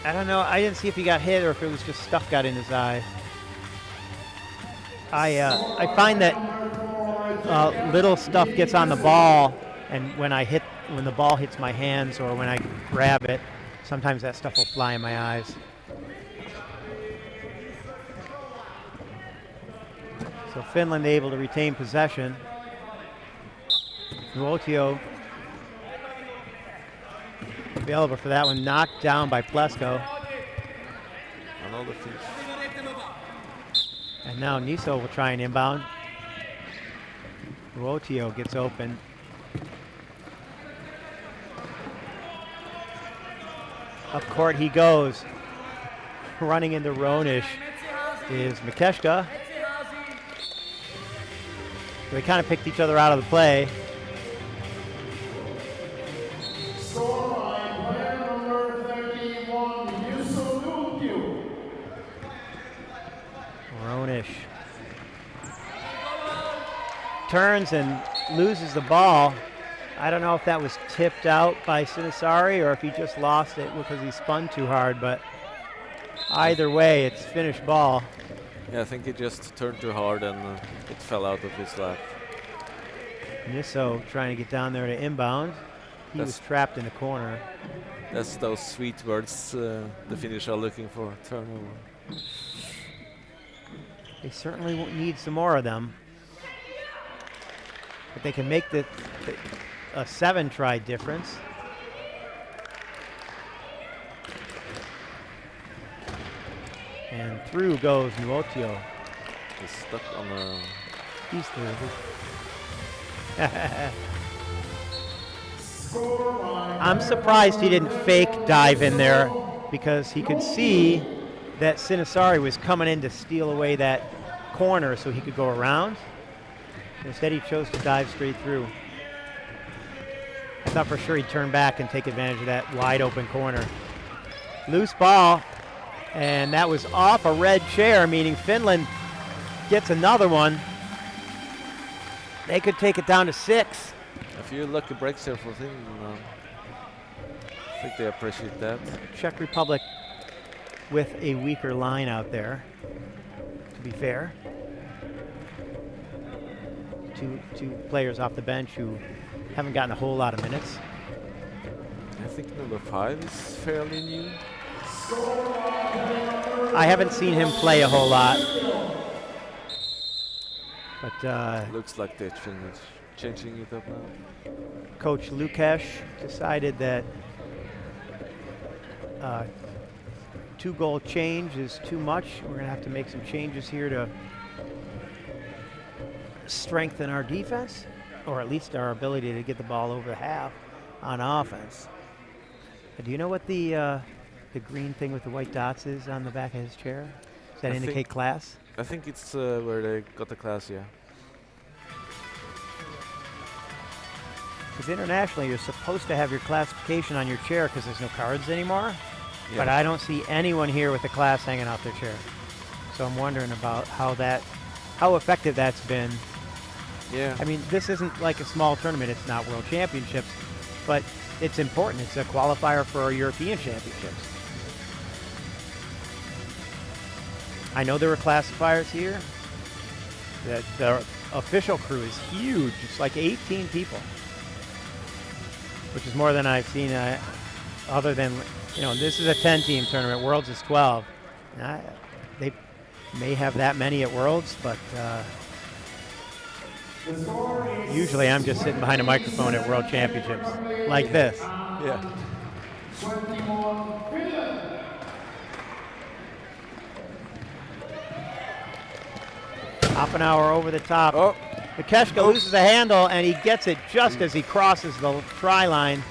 I don't know. I didn't see if he got hit or if it was just stuff got in his eye. I find that little stuff gets on the ball, and when the ball hits my hands or when I grab it, sometimes that stuff will fly in my eyes. So Finland able to retain possession. Nuotio available for that one, knocked down by Plesko. Another fish. And now Niso will try and inbound. Nuotio gets open. Up court he goes. Running into Ronish is Mikeshka. They kind of picked each other out of the play. Scoreline player number 31, Yusuf Nuotio. Ronish turns and loses the ball. I don't know if that was tipped out by Sinisari or if he just lost it because he spun too hard, but either way, it's finished ball. Yeah, I think he just turned too hard and it fell out of his lap. Niso trying to get down there to inbound. He was trapped in the corner. That's those sweet words the Finnish are looking for, turnover. They certainly won't need some more of them. But they can make a 7-try difference. And through goes Nuotio. He's stuck on a... He's through. I'm surprised he didn't fake dive in there because he could see that Sinisari was coming in to steal away that corner so he could go around. Instead, he chose to dive straight through. I thought for sure he'd turn back and take advantage of that wide open corner. Loose ball, and that was off a red chair, meaning Finland gets another one. They could take it down to 6. A few lucky breaks here for Finland. I think they appreciate that. Czech Republic with a weaker line out there, to be fair. Two players off the bench who haven't gotten a whole lot of minutes. I think number 5 is fairly new. I haven't seen him play a whole lot. But Looks like they're changing it up now. Coach Lukesh decided that 2-goal change is too much. We're going to have to make some changes here to strengthen our defense, or at least our ability to get the ball over the half on offense. Do you know what the green thing with the white dots is on the back of his chair? Does that I indicate think- class? I think it's where they got the class, yeah. Because internationally, you're supposed to have your classification on your chair because there's no cards anymore. Yeah. But I don't see anyone here with a class hanging off their chair. So I'm wondering about how effective that's been. Yeah. I mean, this isn't like a small tournament. It's not World Championships, but it's important. It's a qualifier for our European Championships. I know there were classifiers here. The official crew is huge. It's like 18 people, which is more than I've seen other than, this is a 10-team tournament. Worlds is 12. They may have that many at Worlds, but usually I'm just sitting behind a microphone at World Championships like this. Yeah. 21 Finland. Oppenauer over the top. Oh, Mikeshka loses a handle, and he gets it just as he crosses the try line.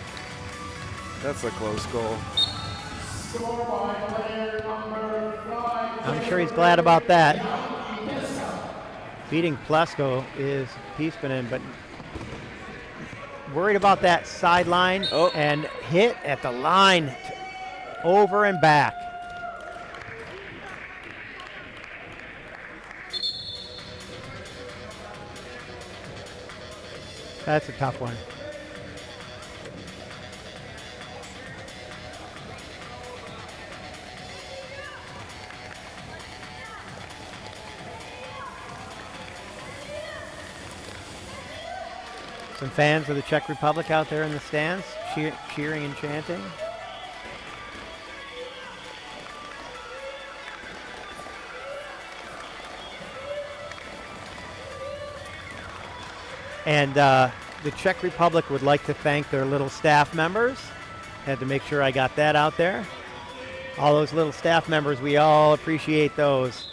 that's a close goal. Score by player number 5. I'm sure he's glad about that. Beating Plesko is Piespanen, but worried about that sideline Oh. and hit at the line over and back. That's a tough one. Some fans of the Czech Republic out there in the stands, cheering and chanting. And the Czech Republic would like to thank their little staff members. Had to make sure I got that out there. All those little staff members, we all appreciate those.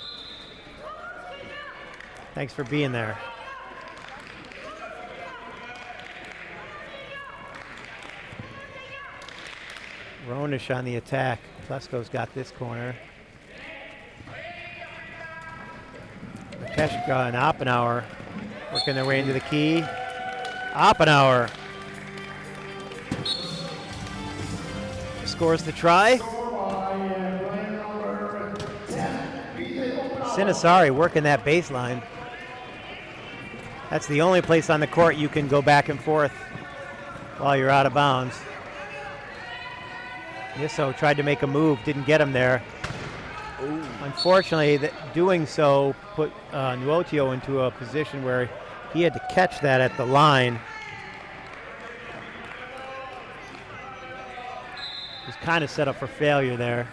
Thanks for being there. Ronish on the attack. Plesko's got this corner. Mikeshka and Oppenauer working their way into the key. Oppenauer scores the try. Sinisari working that baseline. That's the only place on the court you can go back and forth while you're out of bounds. Yisso tried to make a move, didn't get him there. Ooh. Unfortunately, doing so put Nuotio into a position where he had to catch that at the line. He was kind of set up for failure there.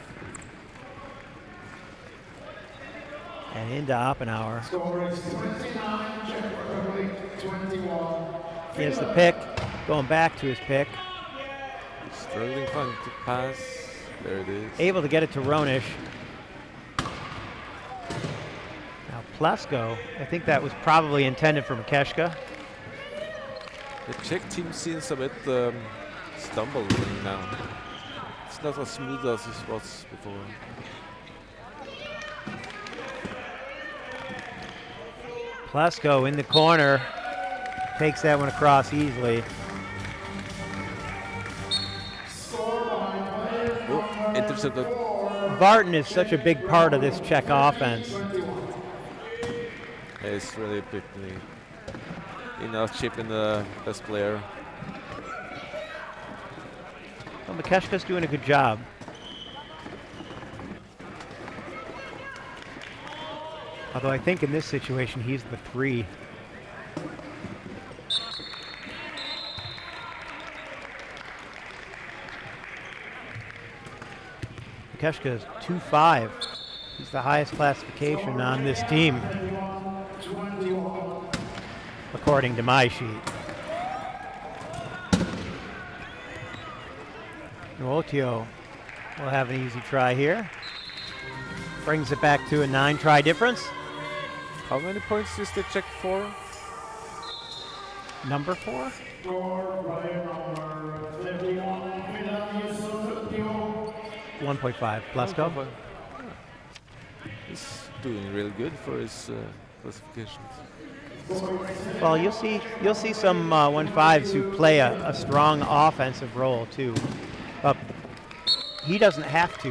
And into Oppenauer. Score is 29, Czech Republic 21. Here's the pick, going back to his pick. Struggling fun to pass. There it is. Able to get it to Ronish. Now Plesko, I think that was probably intended for Mikeshka. The Czech team seems a bit stumbling now. It's not as smooth as it was before. Plesko in the corner, takes that one across easily. Oh, intercepted. Barton is such a big part of this Czech offense. It's really big. Enough chip in the best player. Well, Mikeshka's doing a good job. Although I think in this situation, he's the 3. Mikeshka is 2.5. He's the highest classification on this team, according to my sheet. Nuotio will have an easy try here. Brings it back to a 9-try difference. How many points is the Czech for? Number 4? Score by number 31, Finland. 1.5. Plesko. He's doing really good for his classifications. Well, you'll see some 1.5s who play a strong offensive role too, but he doesn't have to.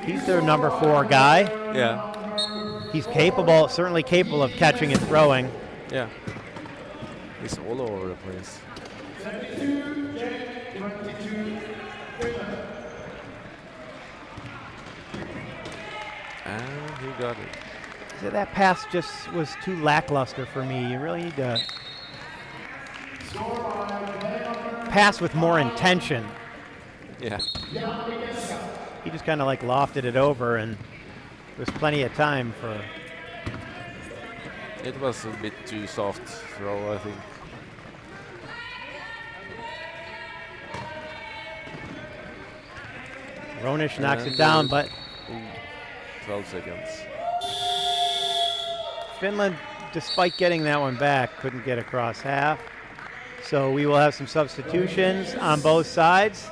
He's their number 4 guy. Yeah. He's capable, certainly capable of catching and throwing. Yeah. He's all over the place. And he got it. So that pass just was too lackluster for me. You really need to pass with more intention. Yeah. He just kind of like lofted it over, and there's plenty of time for. It was a bit too soft throw, I think. Ronish knocks it down, but 12 seconds. Finland, despite getting that one back, couldn't get across half. So we will have some substitutions on both sides.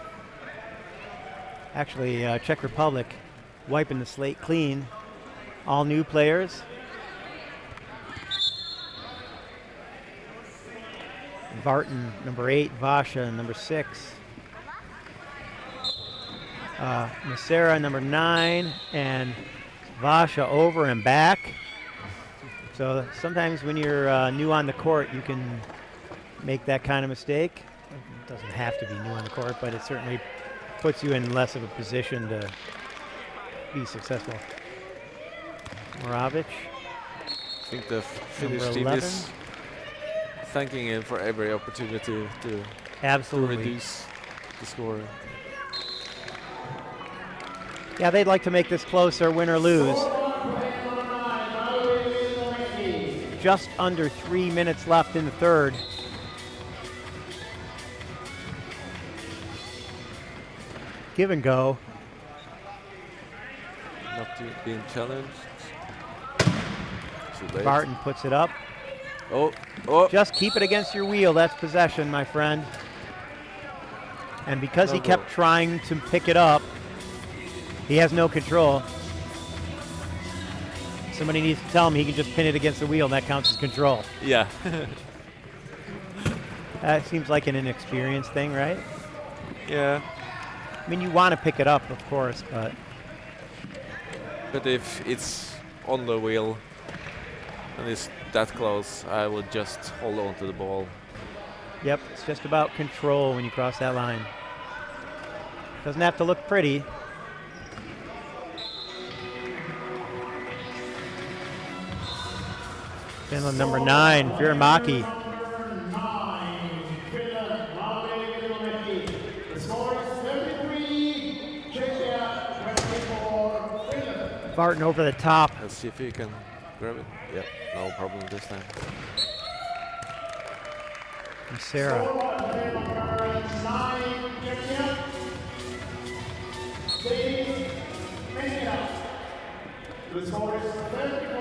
Actually, Czech Republic wiping the slate clean. All new players. Vartan, number 8, Vasha, number 6. Masera, number 9, and Vasha over and back. So sometimes when you're new on the court, you can make that kind of mistake. It doesn't have to be new on the court, but it certainly puts you in less of a position to be successful. Moravich. I think the Finnish team is thanking him for every opportunity to absolutely reduce the score. Yeah, they'd like to make this closer, win or lose. Just under 3 minutes left in the third. Give and go. Not being challenged. Barton puts it up. Oh. Just keep it against your wheel. That's possession, my friend. And because he kept trying to pick it up, he has no control. Somebody needs to tell him he can just pin it against the wheel, and that counts as control. Yeah. That seems like an inexperienced thing, right? Yeah. I mean, you want to pick it up, of course, but... But if it's on the wheel and it's that close, I would just hold on to the ball. Yep, it's just about control when you cross that line. Doesn't have to look pretty. Finland number 9, Virmaki. Barton over the top. Let's see if he can grab it. Yep, no problem this time. And Sarah.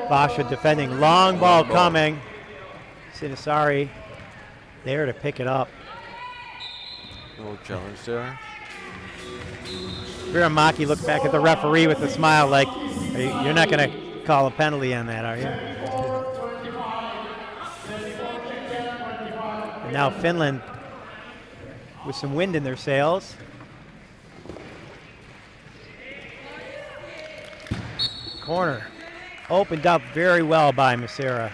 Vasha defending, long ball coming. Sinisari there to pick it up. No challenge there. Virmaki looked back at the referee with a smile like, you're not going to call a penalty on that, are you? And now Finland with some wind in their sails. Corner opened up very well by Masera.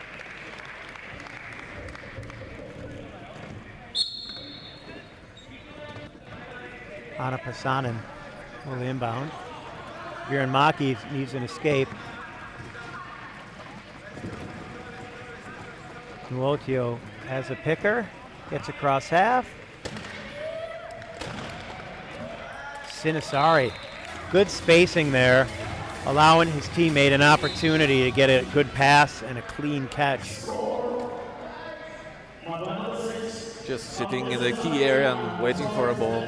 Anna Pasanen will inbound. Virmaki needs an escape. Nuotio has a picker, gets across half. Sinisari, good spacing there, allowing his teammate an opportunity to get a good pass and a clean catch. Just sitting in the key area and waiting for a ball.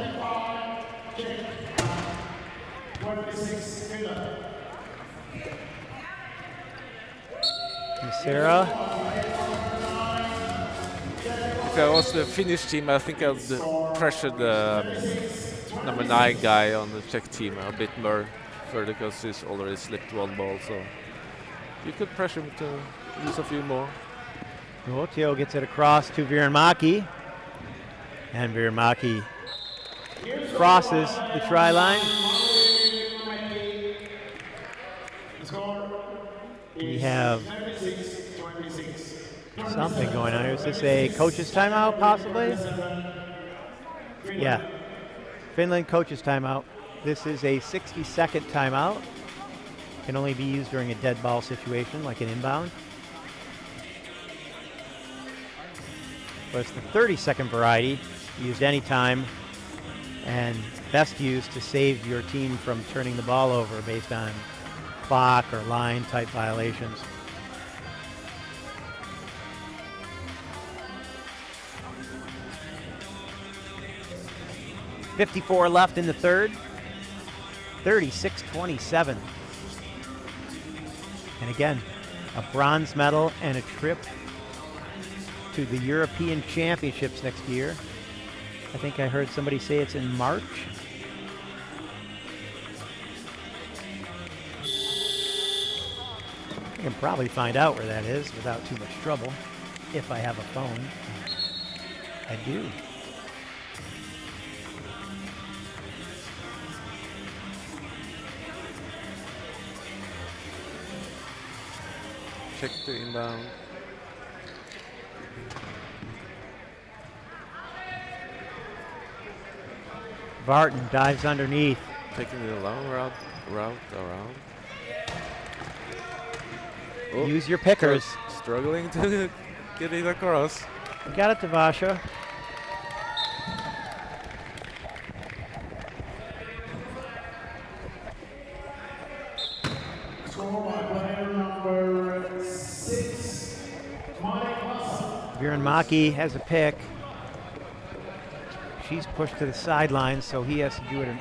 Masera. if I was the Finnish team, I think I would pressure the number 9 guy on the Czech team a bit more further because he's already slipped one ball. So you could pressure him to use a few more. Nuotio gets it across to Virmaki. And Virmaki crosses the try line. We have something going on here. Is this a coach's timeout, possibly? Yeah. Finland coach's timeout. This is a 60-second timeout. Can only be used during a dead ball situation, like an inbound. But it's the 30-second variety, used anytime, and best used to save your team from turning the ball over based on clock or line type violations. .54 left in the third. 36-27. And again, a bronze medal and a trip to the European Championships next year. I think I heard somebody say it's in March. I can probably find out where that is without too much trouble, if I have a phone. I do. Check the inbound. Barton dives underneath. Taking the long route around. Use your pickers. Struggling to get it across. Got it to Vasha. Virmaki has a pick. She's pushed to the sideline, so he has to do it.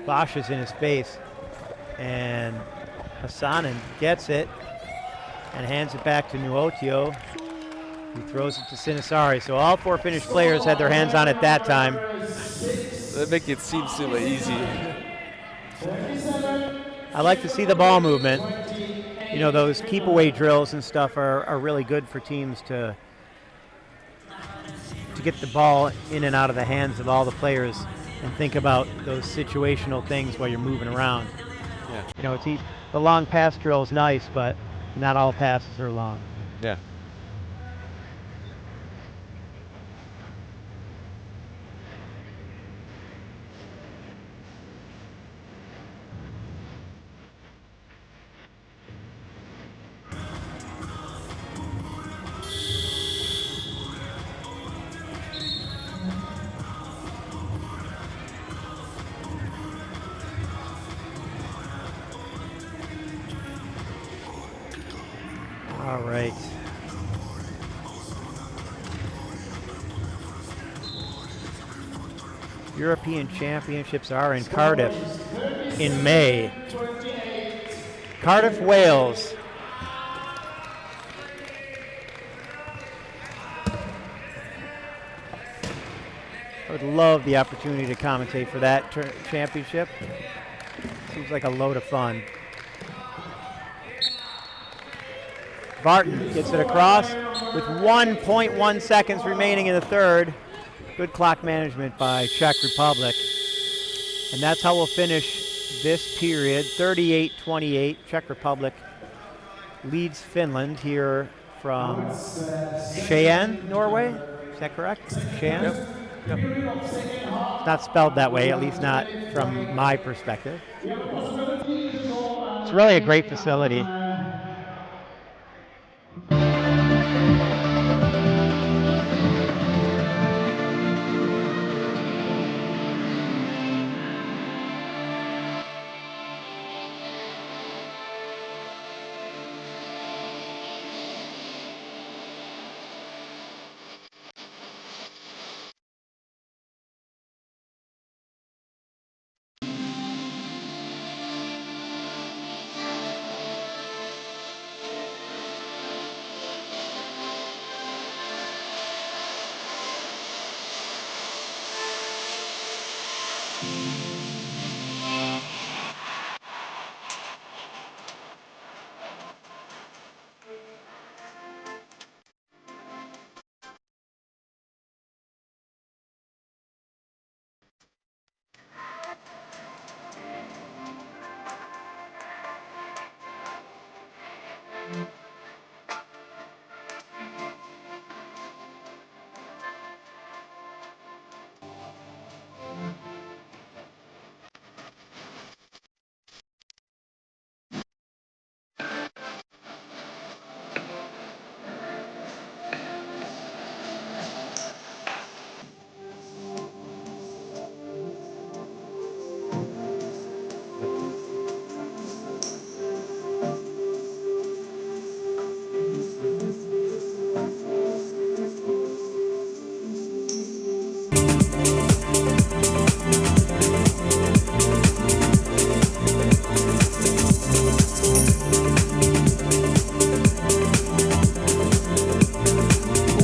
Vasha's in his face. And Hassanen gets it and hands it back to Nuotio, who throws it to Sinisari. So all four Finnish players had their hands on it that time. They make it seem super easy. I like to see the ball movement. You know, those keep away drills and stuff are really good for teams to get the ball in and out of the hands of all the players and think about those situational things while you're moving around. Yeah. You know, the long pass drill is nice, but not all passes are long. Yeah. All right. European Championships are in Cardiff in May. Cardiff, Wales. I would love the opportunity to commentate for that championship. Seems like a load of fun. Barton gets it across with 1.1 seconds remaining in the third. Good clock management by Czech Republic. And that's how we'll finish this period, 38-28. Czech Republic leads Finland here from Šiame, Norway. Is that correct? Šiame? Yep. It's not spelled that way, at least not from my perspective. It's really a great facility.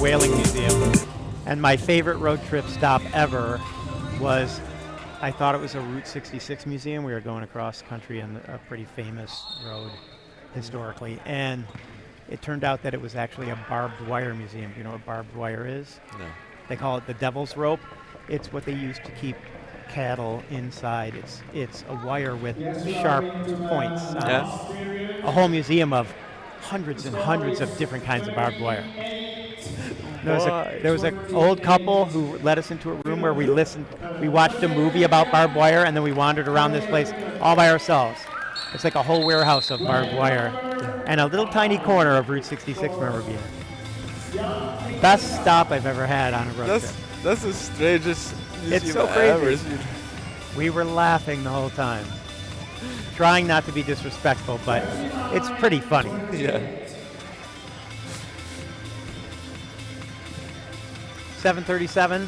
Whaling Museum. And my favorite road trip stop ever was, I thought it was a Route 66 museum. We were going across country on a pretty famous road historically. And it turned out that it was actually a barbed wire museum. Do you know what barbed wire is? No. They call it the devil's rope. It's what they use to keep cattle inside. It's a wire with sharp points. A whole museum of hundreds and hundreds of different kinds of barbed wire. There was an old couple who let us into a room where we watched a movie about barbed wire, and then we wandered around this place all by ourselves. It's like a whole warehouse of barbed wire and a little tiny corner of Route 66 memorabilia. Best stop I've ever had on a road trip. That's the strangest museum It's so I've ever crazy. seen. We were laughing the whole time, trying not to be disrespectful, but it's pretty funny. Yeah. 7:37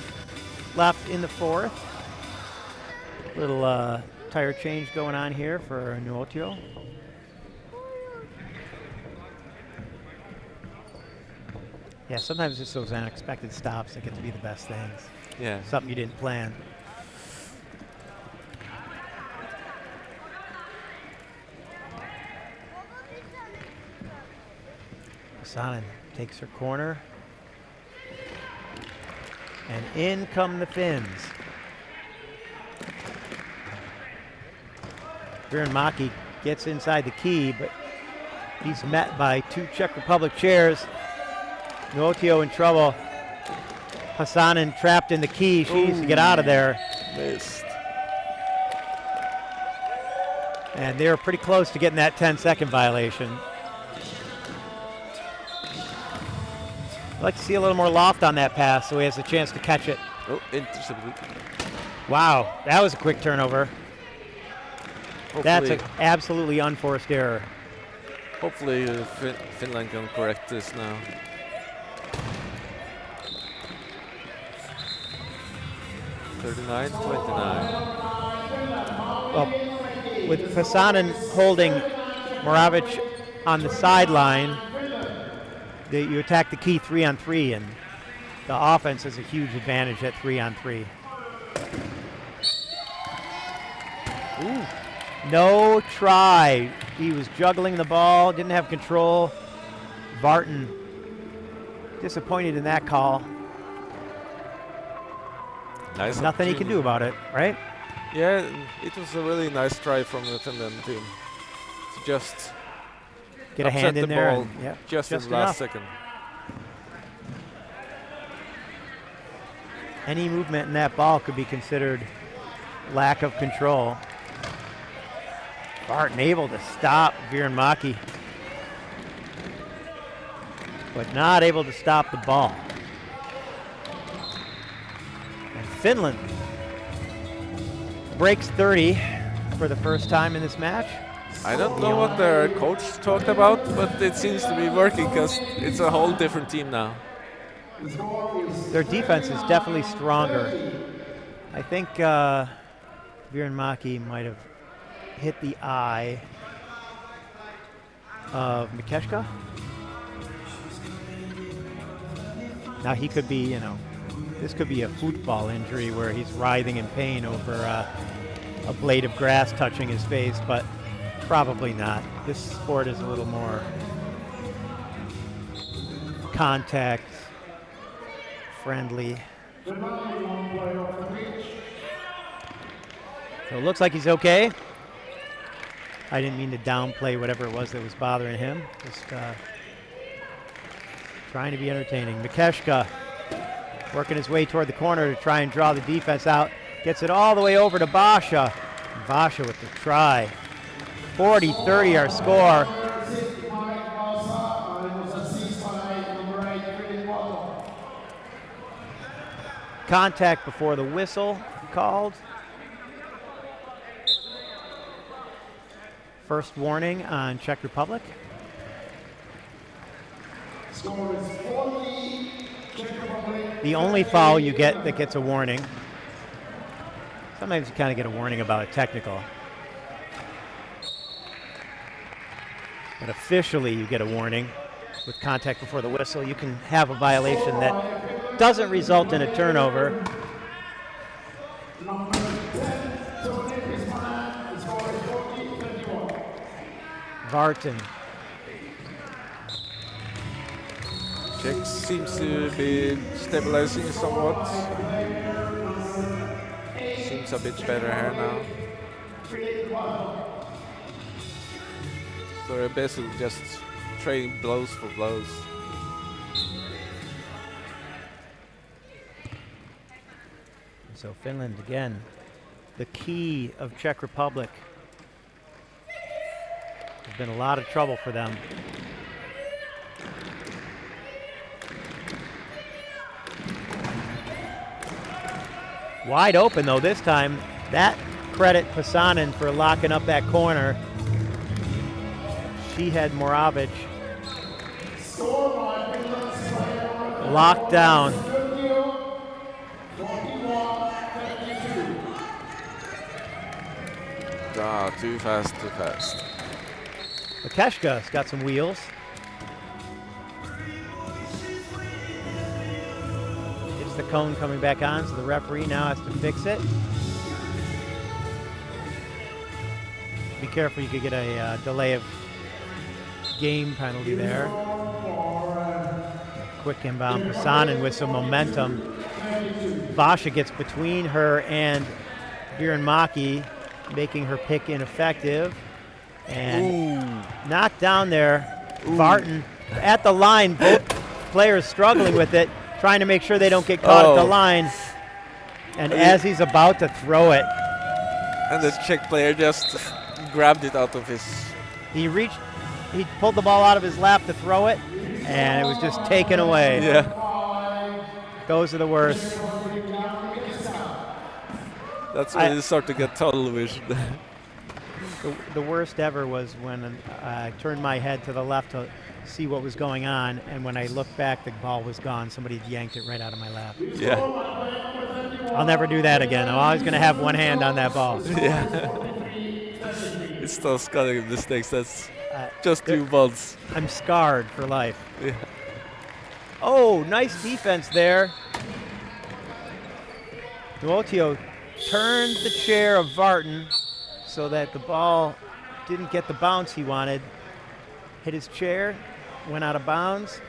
left in the fourth. Little tire change going on here for Nuotio. Yeah, sometimes it's those unexpected stops that get to be the best things. Yeah. Something you didn't plan. Sanen takes her corner. And in come the Finns. Viranmaki gets inside the key, but he's met by two Czech Republic chairs. Nuotio in trouble. Hassanen trapped in the key. She needs to get out of there. Missed. And they were pretty close to getting that 10-second violation. I'd like to see a little more loft on that pass so he has a chance to catch it. Oh, intercepted. Wow, that was a quick turnover. That's Hopefully, an absolutely unforced error. hopefully Finland can correct this now. Well, with Pasanen holding Moravich on the sideline, you attack the key 3-on-3, and the offense has a huge advantage at 3-on-3. Ooh. No try. He was juggling the ball, didn't have control. Barton disappointed in that call. Nice. Nothing he can do about it, right? Yeah, it was a really nice try from the Finland team. To just Get a upset hand in the there. ball And, yeah, just in the enough. last second. Any movement in that ball could be considered lack of control. Barton able to stop Viranmaki, but not able to stop the ball. And Finland breaks 30 for the first time in this match. I don't know what their coach talked about, but it seems to be working because it's a whole different team now. Their defense is definitely stronger. I think Viranmaki might have hit the eye of Mikeshka. Now he could be, This could be a football injury where he's writhing in pain over a blade of grass touching his face, but probably not. This sport is a little more contact friendly. So it looks like he's okay. I didn't mean to downplay whatever it was that was bothering him. Just trying to be entertaining. Mikeshka working his way toward the corner to try and draw the defense out. Gets it all the way over to Basha. Basha with the try. 40-30 our score. Contact before the whistle called. First warning on Czech Republic. Score is 40, Czech Republic. The only foul you get that gets a warning. Sometimes you kind of get a warning about a technical. But officially you get a warning with contact before the whistle. You can have a violation that doesn't result in a turnover. Number 10, Tony Pisman. The score is 40-21. Vartan. Czech seems to be stabilizing somewhat. Seems a bit better here now. So they're basically just trading blows for blows. So Finland again, the key of Czech Republic. There's been a lot of trouble for them. Wide open though this time. That credit Pasanen for locking up that corner. She had Moravich locked down. Ah, too fast, too fast. Mikeshka's got some wheels. It's the cone coming back on, so the referee now has to fix it. Be careful, you could get a delay of game penalty there. Quick inbound, Pasanen with some momentum. Basha gets between her and Virenmaki, making her pick ineffective. And knocked down there. Vartan at the line, both players struggling with it, trying to make sure they don't get caught at the line. And as he's about to throw it, and the Czech player just grabbed it out of his... He pulled the ball out of his lap to throw it, and it was just taken away. Yeah. Those are the worst. That's when you start to get tunnel vision. The worst ever was when I turned my head to the left to see what was going on, and when I looked back, the ball was gone. Somebody had yanked it right out of my lap. Yeah. I'll never do that again. I'm always going to have one hand on that ball. Yeah. It's those kind of mistakes. That's just 2 months. I'm scarred for life. Yeah. Oh, nice defense there. Duotio turned the chair of Vartan so that the ball didn't get the bounce he wanted. Hit his chair, went out of bounds.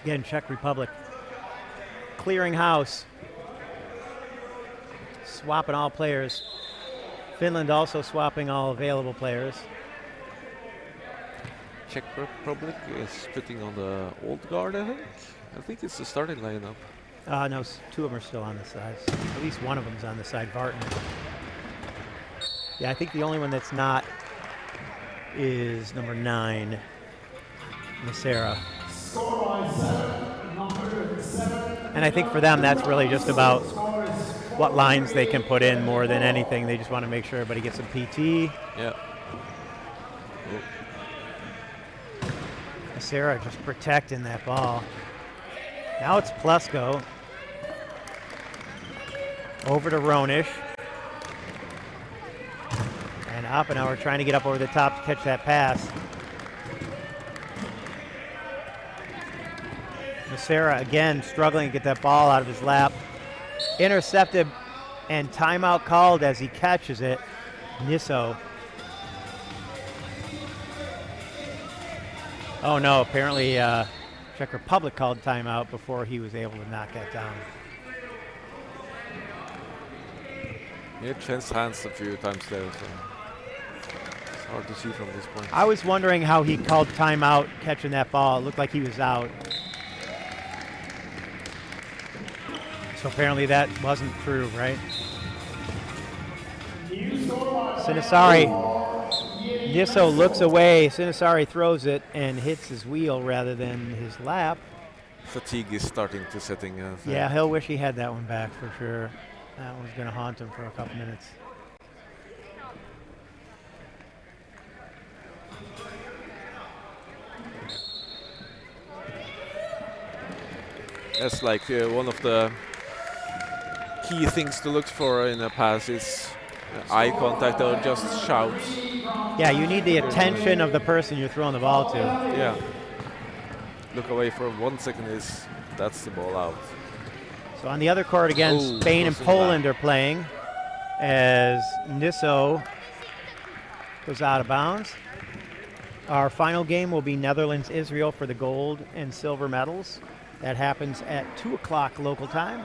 Again, Czech Republic clearing house, swapping all players. Finland also swapping all available players. Czech Republic is putting on the old guard, I think. I think it's the starting lineup. No, 2 of them are still on the sides. At least one of them's on the side, Vartan. Yeah, I think the only one that's not is number 9, Macera. And I think for them, that's really just about what lines they can put in more than anything. They just want to make sure everybody gets some PT. Yeah. Macera just protecting that ball. Now it's Plesko. Over to Ronish. And Oppenauer trying to get up over the top to catch that pass. Masera again struggling to get that ball out of his lap. Intercepted and timeout called as he catches it. Niso. Oh no, apparently Czech Republic called timeout before he was able to knock that down. Yeah, changed hands a few times there, so it's hard to see from this point. I was wondering how he called timeout catching that ball. It looked like he was out. So apparently that wasn't true, right? Sinisari. Niso looks away. Sinisari throws it and hits his wheel rather than his lap. Fatigue is starting to setting in. Yeah, he'll wish he had that one back for sure. That one's going to haunt him for a couple minutes. That's like one of the key things to look for in a pass is eye contact or just shouts. Yeah, you need the attention of the person you're throwing the ball to. Yeah. Look away for 1 second that's the ball out. So on the other court again, Spain and Poland are playing as Niso goes out of bounds. Our final game will be Netherlands-Israel for the gold and silver medals. That happens at 2 o'clock local time.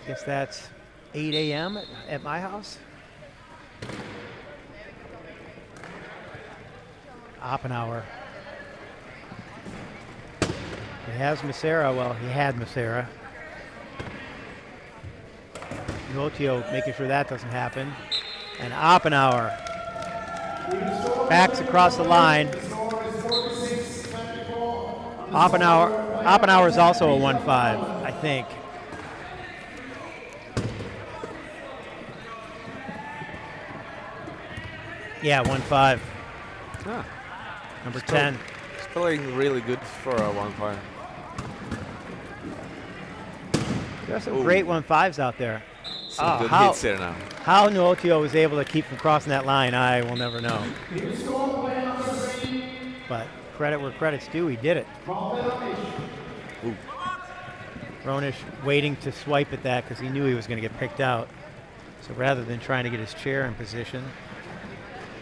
I guess that's 8 a.m. at my house. Oppenauer. He has Masera. Well, he had Masera. Nuotio making sure that doesn't happen. And Oppenauer backs across the line. Oppenauer is also a 1-5, I think. Yeah, 1-5. Ah. Number 10. He's playing really good for a 1-5. There are some great 1-5ves out there. Some good hits here now. How Nuotio was able to keep from crossing that line, I will never know. But credit where credit's due, he did it. Ooh. Ronish waiting to swipe at that because he knew he was going to get picked out. So rather than trying to get his chair in position,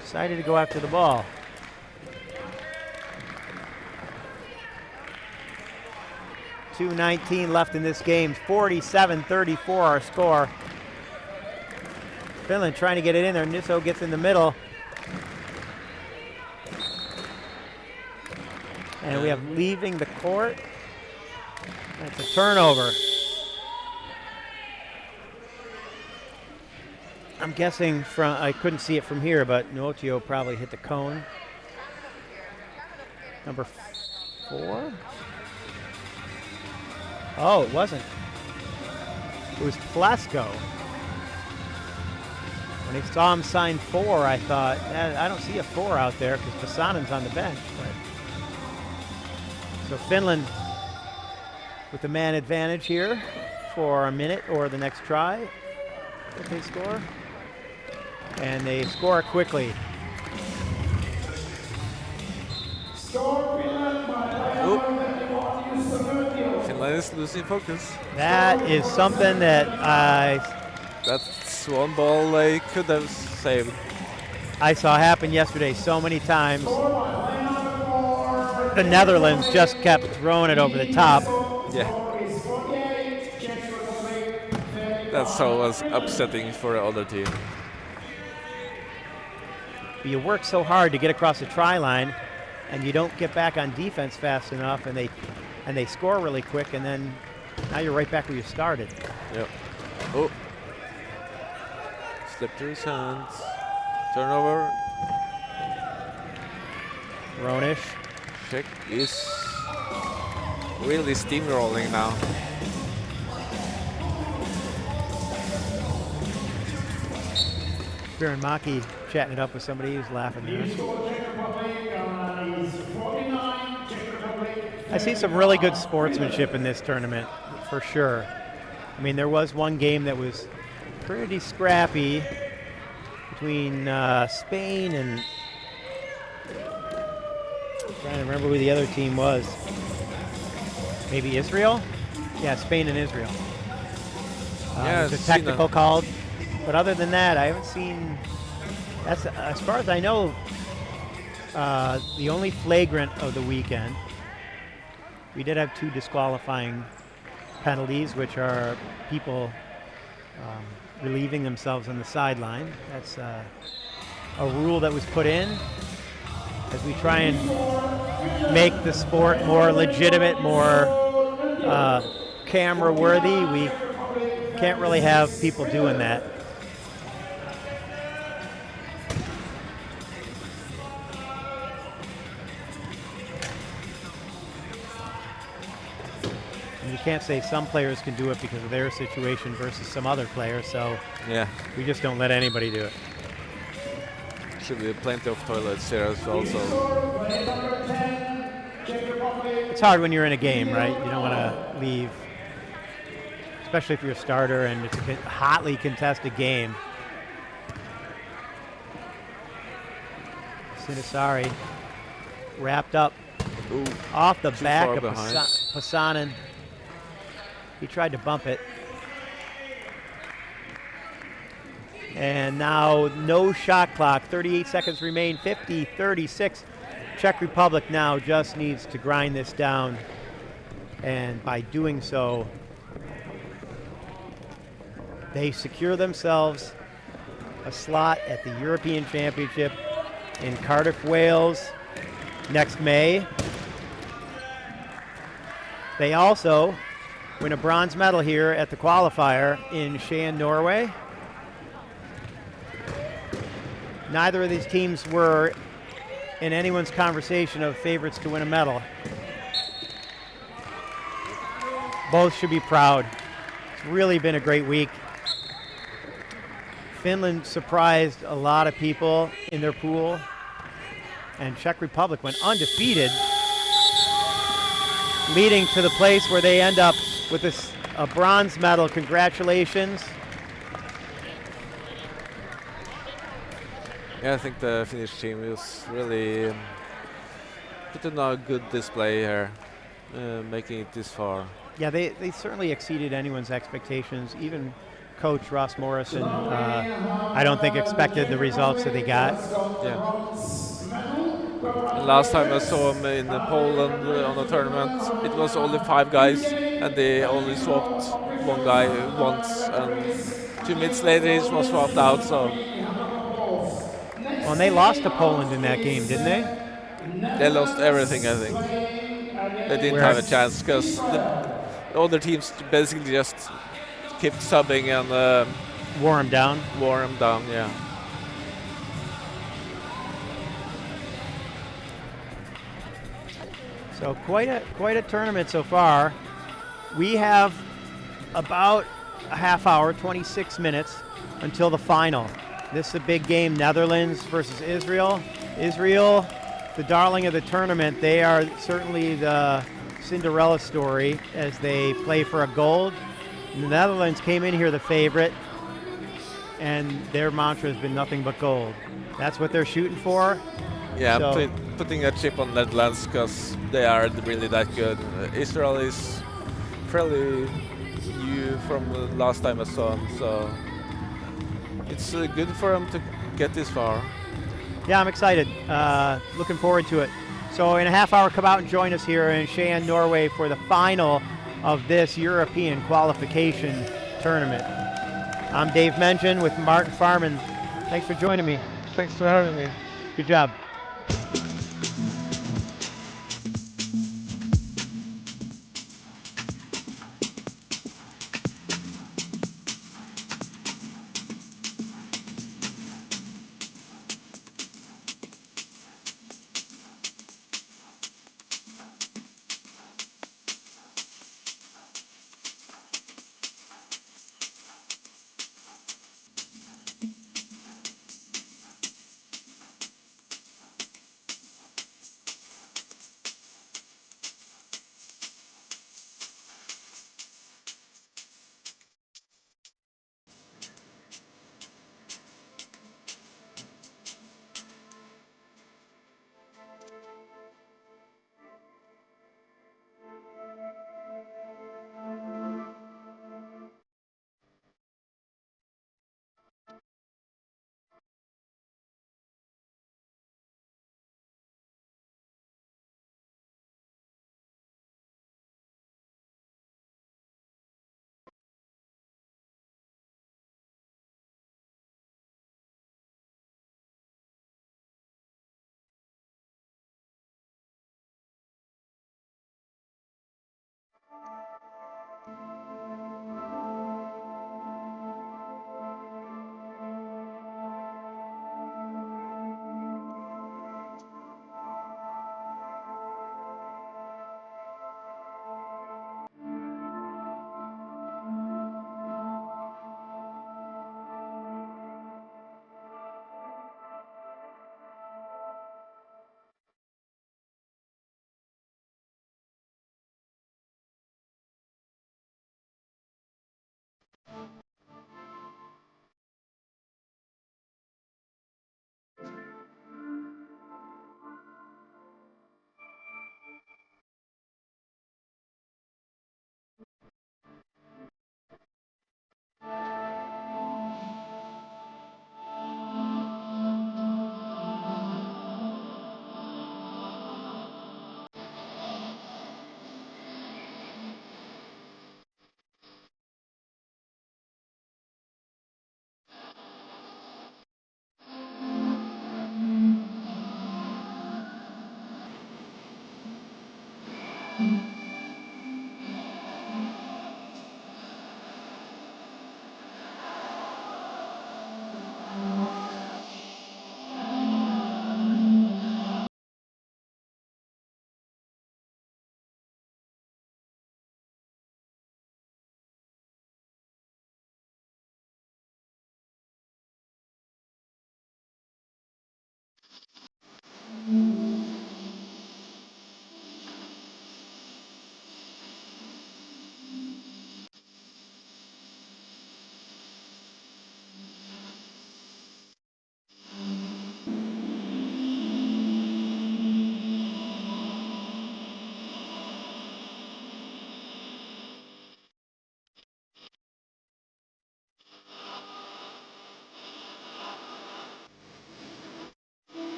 decided to go after the ball. .219 left in this game. 47-34 our score. Finland trying to get it in there. Niso gets in the middle. And we have leaving the court. That's a turnover. I'm guessing from, I couldn't see it from here, but Nuotio probably hit the cone. Number 4? Oh, it wasn't. It was Plasko. When I saw him sign 4, I thought, I don't see a 4 out there because Pasanen's on the bench. But. So Finland with the man advantage here for a minute or the next try if they score. And they score quickly. Finland is losing focus. That is something that That's one ball they could have saved. I saw happen yesterday so many times. The Netherlands just kept throwing it over the top. Yeah. That's so was upsetting for the other team. You work so hard to get across the try line, and you don't get back on defense fast enough, and they score really quick, and then now you're right back where you started. Yep. Oh. Slipped through his hands. Turnover. Ronish. Czech is really steamrolling now. Baron Maki chatting it up with somebody who's laughing there. I see some really good sportsmanship in this tournament, for sure. I mean, there was one game that was pretty scrappy between Spain and I'm trying to remember who the other team was. maybe Israel? Yeah, Spain and Israel. Yeah, It's a I've seen technical call. But other than that, I haven't seen, that's, as far as I know, the only flagrant of the weekend. We did have 2 disqualifying penalties, which are people relieving themselves on the sideline. That's a rule that was put in as we try and make the sport more legitimate, more camera worthy. We can't really have people doing that. And you can't say some players can do it because of their situation versus some other players, so Yeah, we just don't let anybody do it. should be plenty of toilets here as well. So It's hard when you're in a game, right? You don't want to leave, especially if you're a starter and it's a hotly contested game. Sinisari wrapped up ooh, off the Too back far of behind. Pasanen. He tried to bump it. And now no shot clock, 38 seconds remain, 50-36. Czech Republic now just needs to grind this down. And by doing so, they secure themselves a slot at the European Championship in Cardiff, Wales next May. They also win a bronze medal here at the qualifier in Šiame, Norway. Neither of these teams were in anyone's conversation of favorites to win a medal. Both should be proud. It's really been a great week. Finland surprised a lot of people in their pool, and Czech Republic went undefeated, leading to the place where they end up with a bronze medal. Congratulations. yeah, I think the Finnish team is really put in a good display here, making it this far. Yeah, they certainly exceeded anyone's expectations. Even coach Ross Morrison, I don't think expected the results that they got. Yeah. And last time I saw him in Poland on a tournament, it was only 5 guys, and they only swapped 1 guy once, and 2 minutes later he was swapped out. So Well, and they lost to Poland in that game, didn't they? they lost everything, I think. They didn't have a chance because the other teams basically just kept subbing and Wore them down. wore them down. Yeah. So quite a tournament so far. We have about a half hour, 26 minutes until the final. This is a big game, Netherlands versus Israel. Israel, the darling of the tournament, they are certainly the Cinderella story as they play for a gold. And the Netherlands came in here the favorite, and their mantra has been nothing but gold. That's what they're shooting for. Yeah, So- I'm putting a chip on Netherlands because they are really that good. Israel is fairly new from the last time I saw them, so it's good for them to get this far. Yeah, I'm excited. Looking forward to it. So in a half hour, come out and join us here in Šiame, Norway for the final of this European qualification tournament. I'm Dave Mengen with Martin Farman. Thanks for joining me. Thanks for having me. Good job.